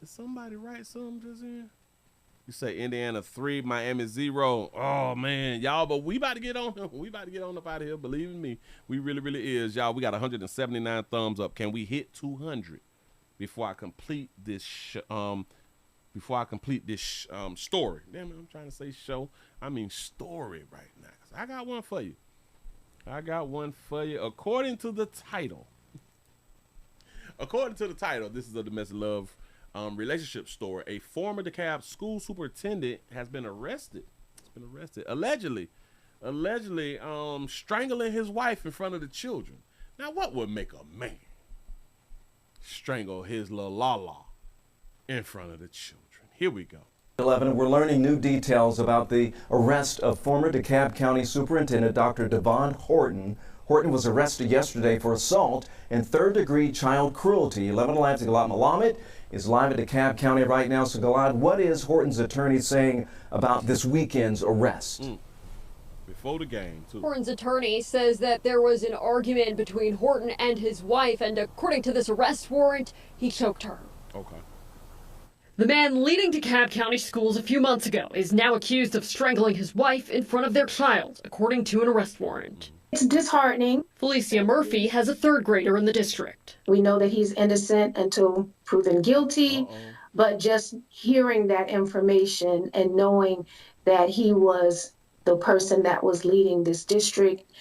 somebody write something just in? You say Indiana 3, Miami 0. Oh, man. Y'all, but we about to get on. We about to get on up out of here. Believe in me. We really is. Y'all, we got 179 thumbs up. Can we hit 200 before I complete this story? Damn it, I'm trying to say show. I mean story right now. I got one for you. According to the title, this is a domestic love relationship story. A former DeKalb school superintendent has been arrested. Allegedly strangling his wife in front of the children. Now, what would make a man strangle his little la-la in front of the children? Here we go. 11, we're learning new details about the arrest of former DeKalb County Superintendent Dr. Devon Horton. Horton was arrested yesterday for assault and third-degree child cruelty. 11 Alive's Gilad Malamed is live at DeKalb County right now. So, Gilad, what is Horton's attorney saying about this weekend's arrest? Before the game, too. Horton's attorney says that there was an argument between Horton and his wife, and according to this arrest warrant, he choked her. Okay. The man leading DeKalb County schools a few months ago is now accused of strangling his wife in front of their child, according to an arrest warrant. It's disheartening. Felicia Murphy has a third grader in the district. We know that he's innocent until proven guilty, but just hearing that information and knowing that he was the person that was leading this district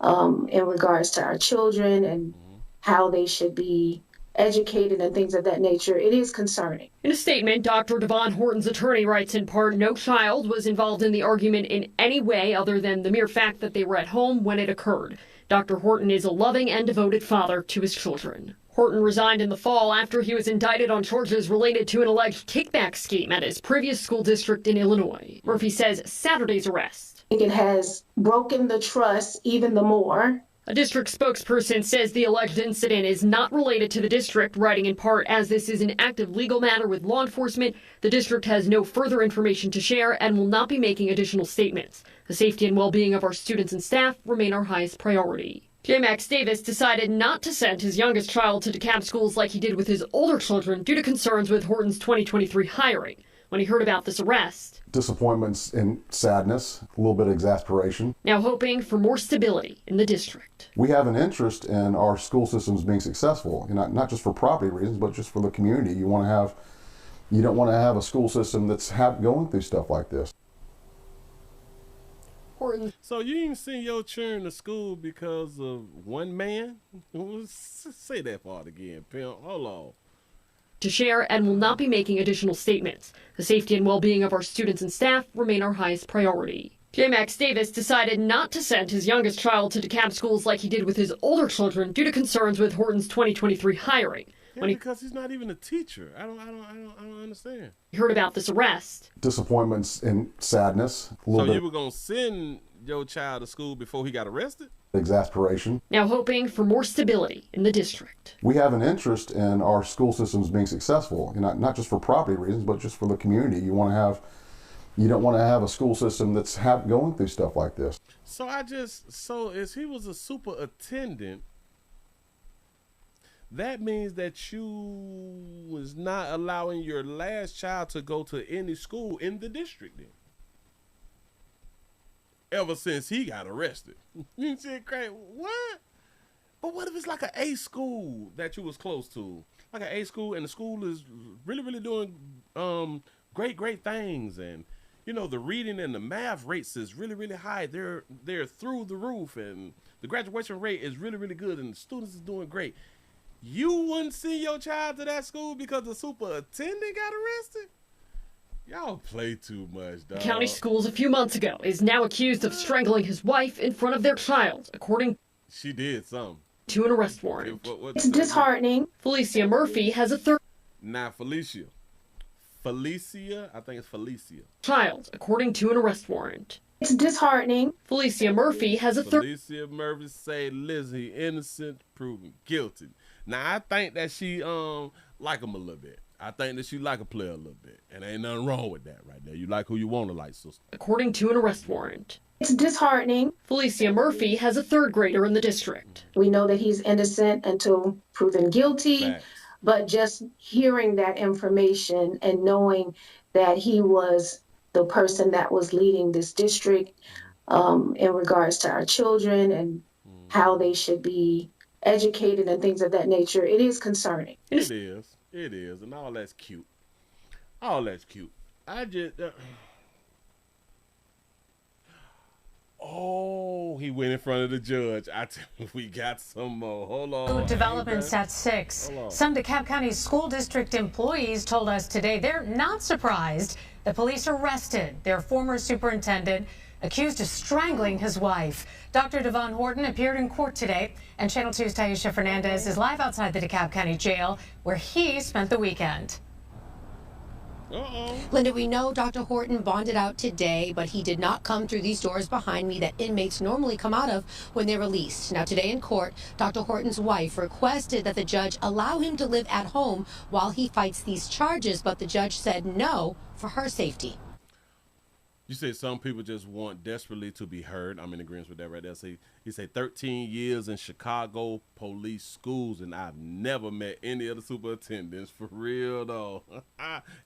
in regards to our children and how they should be educated and things of that nature, it is concerning. In a statement, Dr. Devon Horton's attorney writes in part, no child was involved in the argument in any way other than the mere fact that they were at home when it occurred. Dr. Horton is a loving and devoted father to his children. Horton resigned in the fall after he was indicted on charges related to an alleged kickback scheme at his previous school district in Illinois. Murphy says Saturday's arrest. It has broken the trust even the more. A district spokesperson says the alleged incident is not related to the district, writing in part, as this is an active legal matter with law enforcement, the district has no further information to share and will not be making additional statements. The safety and well-being of our students and staff remain our highest priority. J. Max Davis decided not to send his youngest child to DeKalb schools like he did with his older children due to concerns with Horton's 2023 hiring. When he heard about this arrest, disappointments and sadness, a little bit of exasperation. Now hoping for more stability in the district. We have an interest in our school systems being successful, not just for property reasons, but just for the community. You don't want to have a school system that's going through stuff like this. So you ain't send your children to school because of one man? Say that part again, pimp. Hold on. To share and will not be making additional statements. The safety and well-being of our students and staff remain our highest priority. J. Max Davis decided not to send his youngest child to DeKalb schools like he did with his older children due to concerns with Horton's 2023 hiring. Yeah, because he's not even a teacher. I don't understand. He heard about this arrest. Disappointments and sadness. So you were gonna send your child to school before he got arrested? Exasperation. Now hoping for more stability in the district. We have an interest in our school systems being successful, not just for property reasons, but just for the community. You don't want to have a school system that's going through stuff like this. So as he was a superintendent, that means that you was not allowing your last child to go to any school in the district then. Ever since he got arrested. You said, Craig, what? But what if it's like an A school that you was close to? Like an A school, and the school is really, really doing great things, and you know, the reading and the math rates is really, really high. They're through the roof, and the graduation rate is really, really good, and the students is doing great. You wouldn't send your child to that school because the superintendent got arrested? Y'all play too much, dog. County schools a few months ago is now accused of strangling his wife in front of their child, according She did something. to an arrest warrant. What- It's disheartening. Felicia Murphy has a third Nah, Felicia, I think it's Felicia. child, according to an arrest warrant. It's disheartening. Felicia Murphy has a third. Felicia Murphy say, listen, he innocent, proven guilty. Now, I think that she like him a little bit. I think that she like a player a little bit. And ain't nothing wrong with that right there. You like who you want to like, sister. According to an arrest warrant. It's disheartening. Felicia Murphy has a third grader in the district. We know that he's innocent until proven guilty, Facts. but just hearing that information and knowing that he was the person that was leading this district in regards to our children and how they should be educated and things of that nature, it is concerning. It is, and all that's cute. All that's cute. I just... Oh, he went in front of the judge. I tell you, we got some more. Hold on. Developments at 6. Hold on. Some DeKalb County School District employees told us today they're not surprised the police arrested their former superintendent accused of strangling his wife. Dr. Devon Horton appeared in court today, and Channel 2's Taisha Fernandez is live outside the DeKalb County Jail, where he spent the weekend. Linda, we know Dr. Horton bonded out today, but he did not come through these doors behind me that inmates normally come out of when they're released. Now, today in court, Dr. Horton's wife requested that the judge allow him to live at home while he fights these charges, but the judge said no for her safety. You said some people just want desperately to be heard. I'm in agreement with that right there. He said 13 years in Chicago police schools, and I've never met any of the superintendents. For real, though.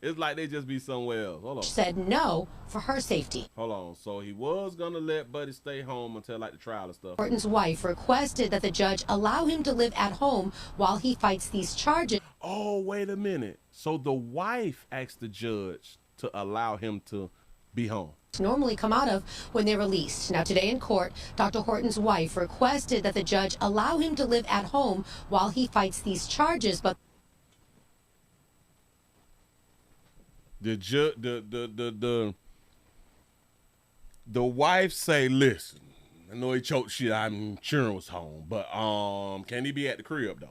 It's like they just be somewhere else. Hold on. Said no for her safety. Hold on. So he was going to let Buddy stay home until, like, the trial and stuff. Horton's wife requested that the judge allow him to live at home while he fights these charges. Oh, wait a minute. So the wife asked the judge to allow him to be home. Normally come out of when they're released. Now, today in court, Dr. Horton's wife requested that the judge allow him to live at home while he fights these charges, but the wife say, listen, I know he choked shit out of him, Sharon was home, but can he be at the crib though?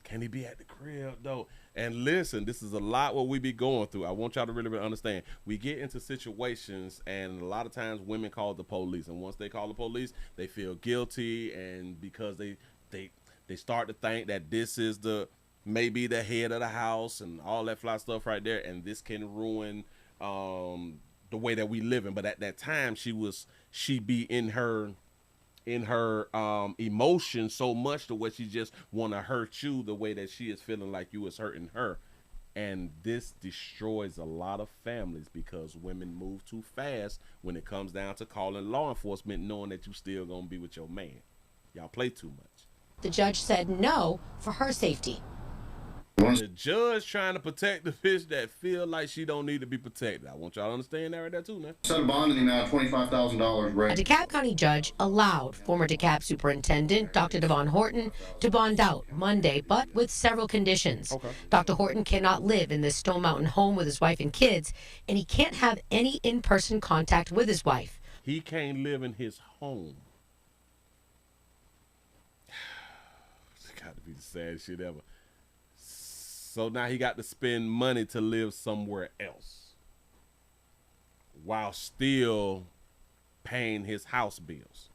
Can he be at the crib though? And listen, this is a lot what we be going through. I want y'all to really, really understand. We get into situations, and a lot of times women call the police, and once they call the police, they feel guilty, and because they start to think that this is maybe the head of the house and all that fly stuff right there, and this can ruin the way that we live in. But at that time, she be in her emotion so much to where she just want to hurt you the way that she is feeling like you is hurting her. And this destroys a lot of families because women move too fast when it comes down to calling law enforcement, knowing that you still gonna be with your man. Y'all play too much. the judge said no for her safety. The judge trying to protect the bitch that feel like she don't need to be protected. I want y'all to understand that right there too, man. Set a bond in the amount of $25,000. A DeKalb County judge allowed former DeKalb Superintendent Dr. Devon Horton to bond out Monday, but with several conditions. Okay. Dr. Horton cannot live in this Stone Mountain home with his wife and kids, and he can't have any in-person contact with his wife. He can't live in his home. It's got to be the saddest shit ever. So now he got to spend money to live somewhere else while still paying his house bills.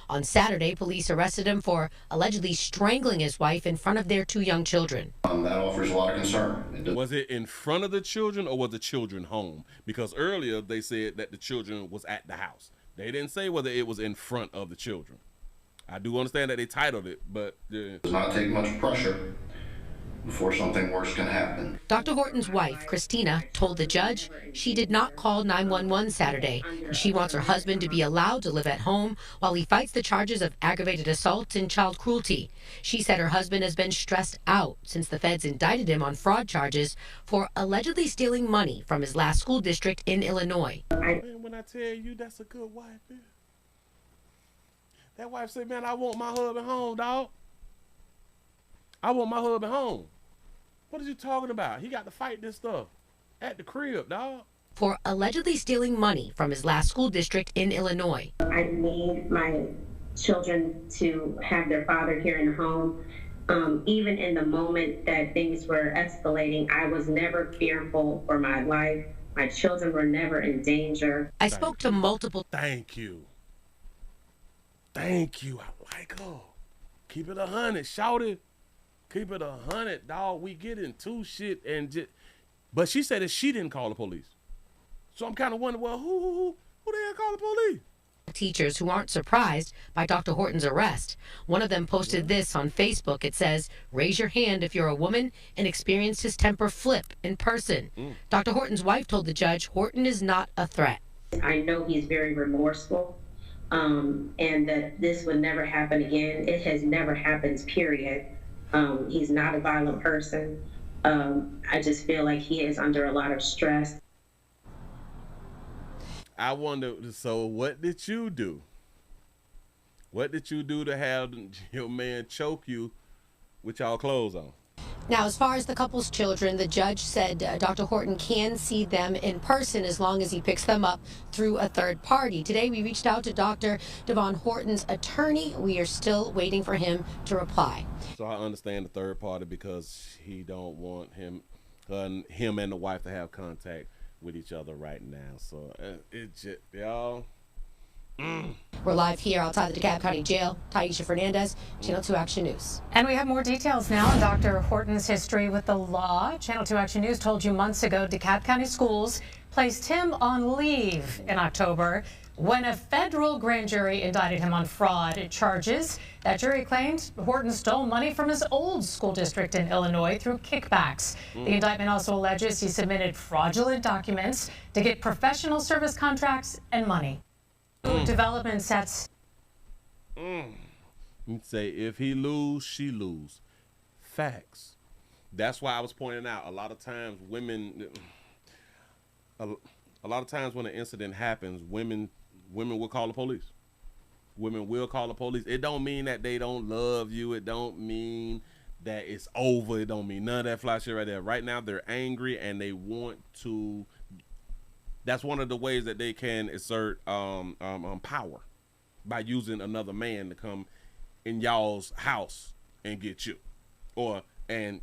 On Saturday, police arrested him for allegedly strangling his wife in front of their 2 young children. That offers a lot of concern. Was it in front of the children or was the children home? Because earlier they said that the children was at the house. They didn't say whether it was in front of the children. I do understand that they titled it, but... Does not take much pressure before something worse can happen. Dr. Horton's wife, Christina, told the judge she did not call 911 Saturday, and she wants her husband to be allowed to live at home while he fights the charges of aggravated assault and child cruelty. She said her husband has been stressed out since the feds indicted him on fraud charges for allegedly stealing money from his last school district in Illinois. Man, when I tell you that's a good wife, man. That wife said, man, I want my husband home, dog. I want my husband home. What are you talking about? He got to fight this stuff at the crib, dog. For allegedly stealing money from his last school district in Illinois. I need my children to have their father here in the home. Even in the moment that things were escalating, I was never fearful for my life. My children were never in danger. I spoke to multiple. Thank you. Thank you. I like her. Keep it 100, shout it. Keep it 100, dog. We get into shit and just, but she said that she didn't call the police. So I'm kind of wondering, well, who the hell called the police? Teachers who aren't surprised by Dr. Horton's arrest. One of them posted this on Facebook. It says, raise your hand if you're a woman and experienced his temper flip in person. Dr. Horton's wife told the judge Horton is not a threat. I know he's very remorseful, and that this would never happen again. It has never happened, period. He's not a violent person. I just feel like he is under a lot of stress. I wonder, so what did you do? What did you do to have your man choke you with y'all clothes on? Now, as far as the couple's children, the judge said Dr. Horton can see them in person as long as he picks them up through a third party. Today, we reached out to Dr. Devon Horton's attorney. We are still waiting for him to reply. So I understand the third party because he don't want him and the wife to have contact with each other right now. So it just, y'all. We're live here outside the DeKalb County Jail. Taisha Fernandez, Channel 2 Action News. And we have more details now on Dr. Horton's history with the law. Channel 2 Action News told you months ago DeKalb County Schools placed him on leave in October when a federal grand jury indicted him on fraud charges. That jury claimed Horton stole money from his old school district in Illinois through kickbacks. The indictment also alleges he submitted fraudulent documents to get professional service contracts and money. Development sets. You'd say if he lose, she lose. Facts. That's why I was pointing out a lot of times women. A lot of times when an incident happens, women will call the police. Women will call the police. It don't mean that they don't love you. It don't mean that it's over. It don't mean none of that fly shit right there. Right now they're angry and they want to. That's one of the ways that they can assert power, by using another man to come in y'all's house and get you, and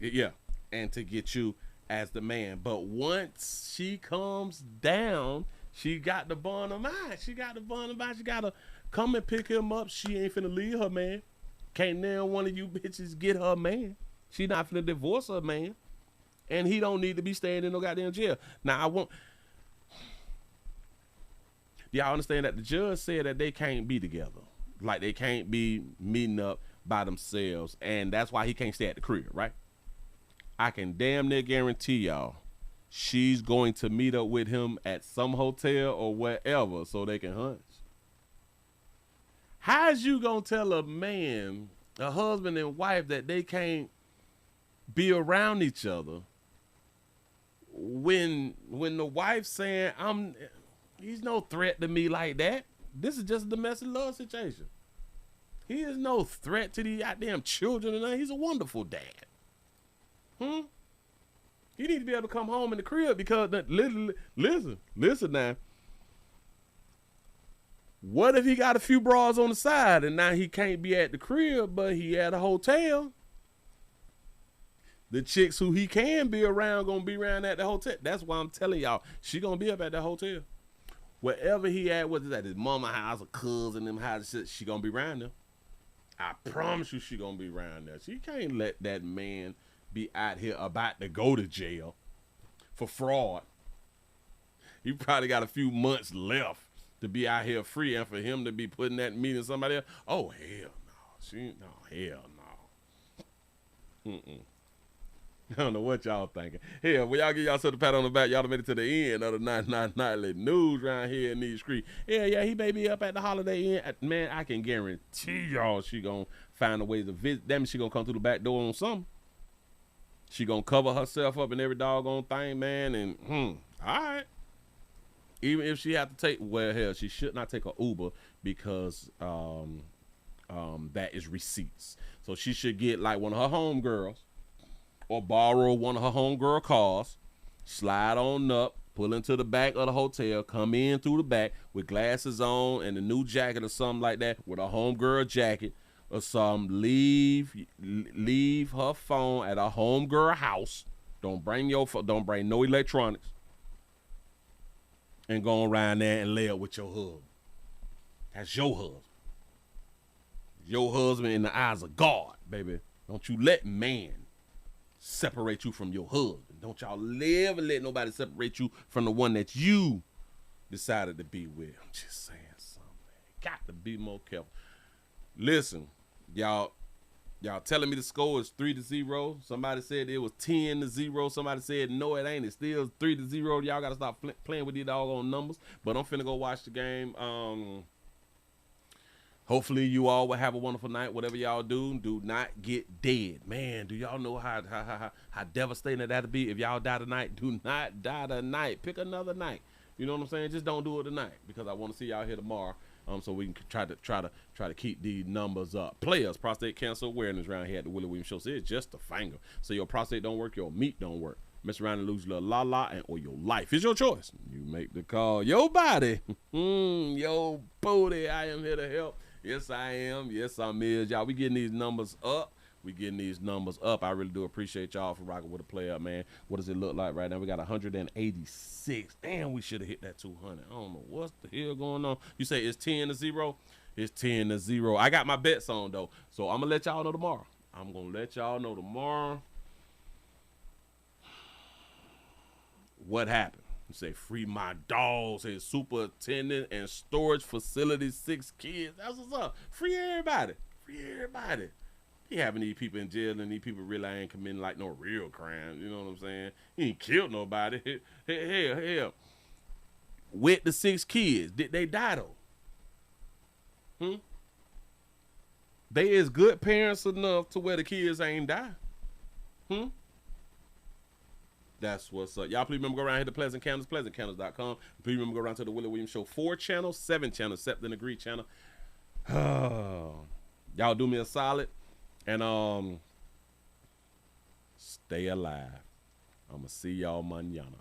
to get you as the man. But once she comes down, she got the bond of mind. She got to come and pick him up. She ain't finna leave her man. Can't now one of you bitches get her man. She not finna divorce her man, and he don't need to be staying in no goddamn jail. Now I won't. Y'all understand that the judge said that they can't be together, like they can't be meeting up by themselves, and that's why he can't stay at the crib, right? I can damn near guarantee y'all she's going to meet up with him at some hotel or wherever so they can hunt. How's you gonna tell a man, a husband and wife, that they can't be around each other when the wife's saying, he's no threat to me like that. This is just a domestic love situation. He is no threat to the goddamn children and nothing. He's a wonderful dad. He needs to be able to come home in the crib because, listen now. What if he got a few bras on the side and now he can't be at the crib, but he at a hotel? The chicks who he can be around gonna be around at the hotel. That's why I'm telling y'all, she gonna be up at the hotel. Wherever he at, whether it's at his mama house or cousin them house, she gonna be around there. I promise you she gonna be around there. She can't let that man be out here about to go to jail for fraud. He probably got a few months left to be out here free, and for him to be putting that meat in somebody else, oh hell no. Hell no. I don't know what y'all thinking. Hell, when y'all give y'all a pat on the back, y'all done made it to the end of the nightly news around here in these streets. Yeah, he may be up at the Holiday Inn. Man, I can guarantee y'all she gonna find a way to visit. That means she gonna come through the back door on something. She gonna cover herself up in every doggone thing, man, and all right. Even if she have to take, well, hell, she should not take an Uber because that is receipts. So she should get like one of her homegirls or borrow one of her homegirl cars, slide on up, pull into the back of the hotel, come in through the back with glasses on and a new jacket or something like that with a homegirl jacket or something. Leave her phone at a homegirl house. Don't bring no electronics. And go around there and lay up with your husband. That's your husband. Your husband in the eyes of God, baby. Don't you let man separate you from your husband. Don't y'all ever let nobody separate you from the one that you decided to be with. I'm just saying something, man. Got to be more careful. Listen, y'all telling me the score is 3-0. Somebody said it was 10-0. Somebody said no, it ain't. It's still 3-0. Y'all got to stop playing with these doggone numbers. But I'm finna go watch the game. Hopefully you all will have a wonderful night. Whatever y'all do not get dead. Man, do y'all know how devastating that'd be if y'all die tonight? Do not die tonight. Pick another night. You know what I'm saying? Just don't do it tonight because I want to see y'all here tomorrow. So we can try to keep these numbers up. Players, prostate cancer awareness around here at the Willie Williams Show. So it's just a finger. So your prostate don't work, your meat don't work. Mess around and lose your la or your life. It's your choice. You make the call. Your body, your booty. I am here to help. Yes, I am. Yes, I'm is. Y'all, we getting these numbers up. I really do appreciate y'all for rocking with a player, man. What does it look like right now? We got 186. Damn, we should have hit that 200. I don't know what's the hell going on. You say it's 10-0? It's 10-0. I got my bets on, though. So I'm going to let y'all know tomorrow. What happened? You say, free my dogs and superintendent and storage facility, 6 kids. That's what's up. Free everybody. He having these people in jail and these people really ain't committing like no real crime. You know what I'm saying? He ain't killed nobody. Hell. With the 6 kids, did they die though? They is good parents enough to where the kids ain't die. That's what's up. Y'all please remember go around here to Pleasant Candles, pleasantcandles.com. Please remember go around to the Willie Williams Show 4 channels, 7 channels, except the Agree channel. Y'all do me a solid and stay alive. I'm gonna see y'all mañana.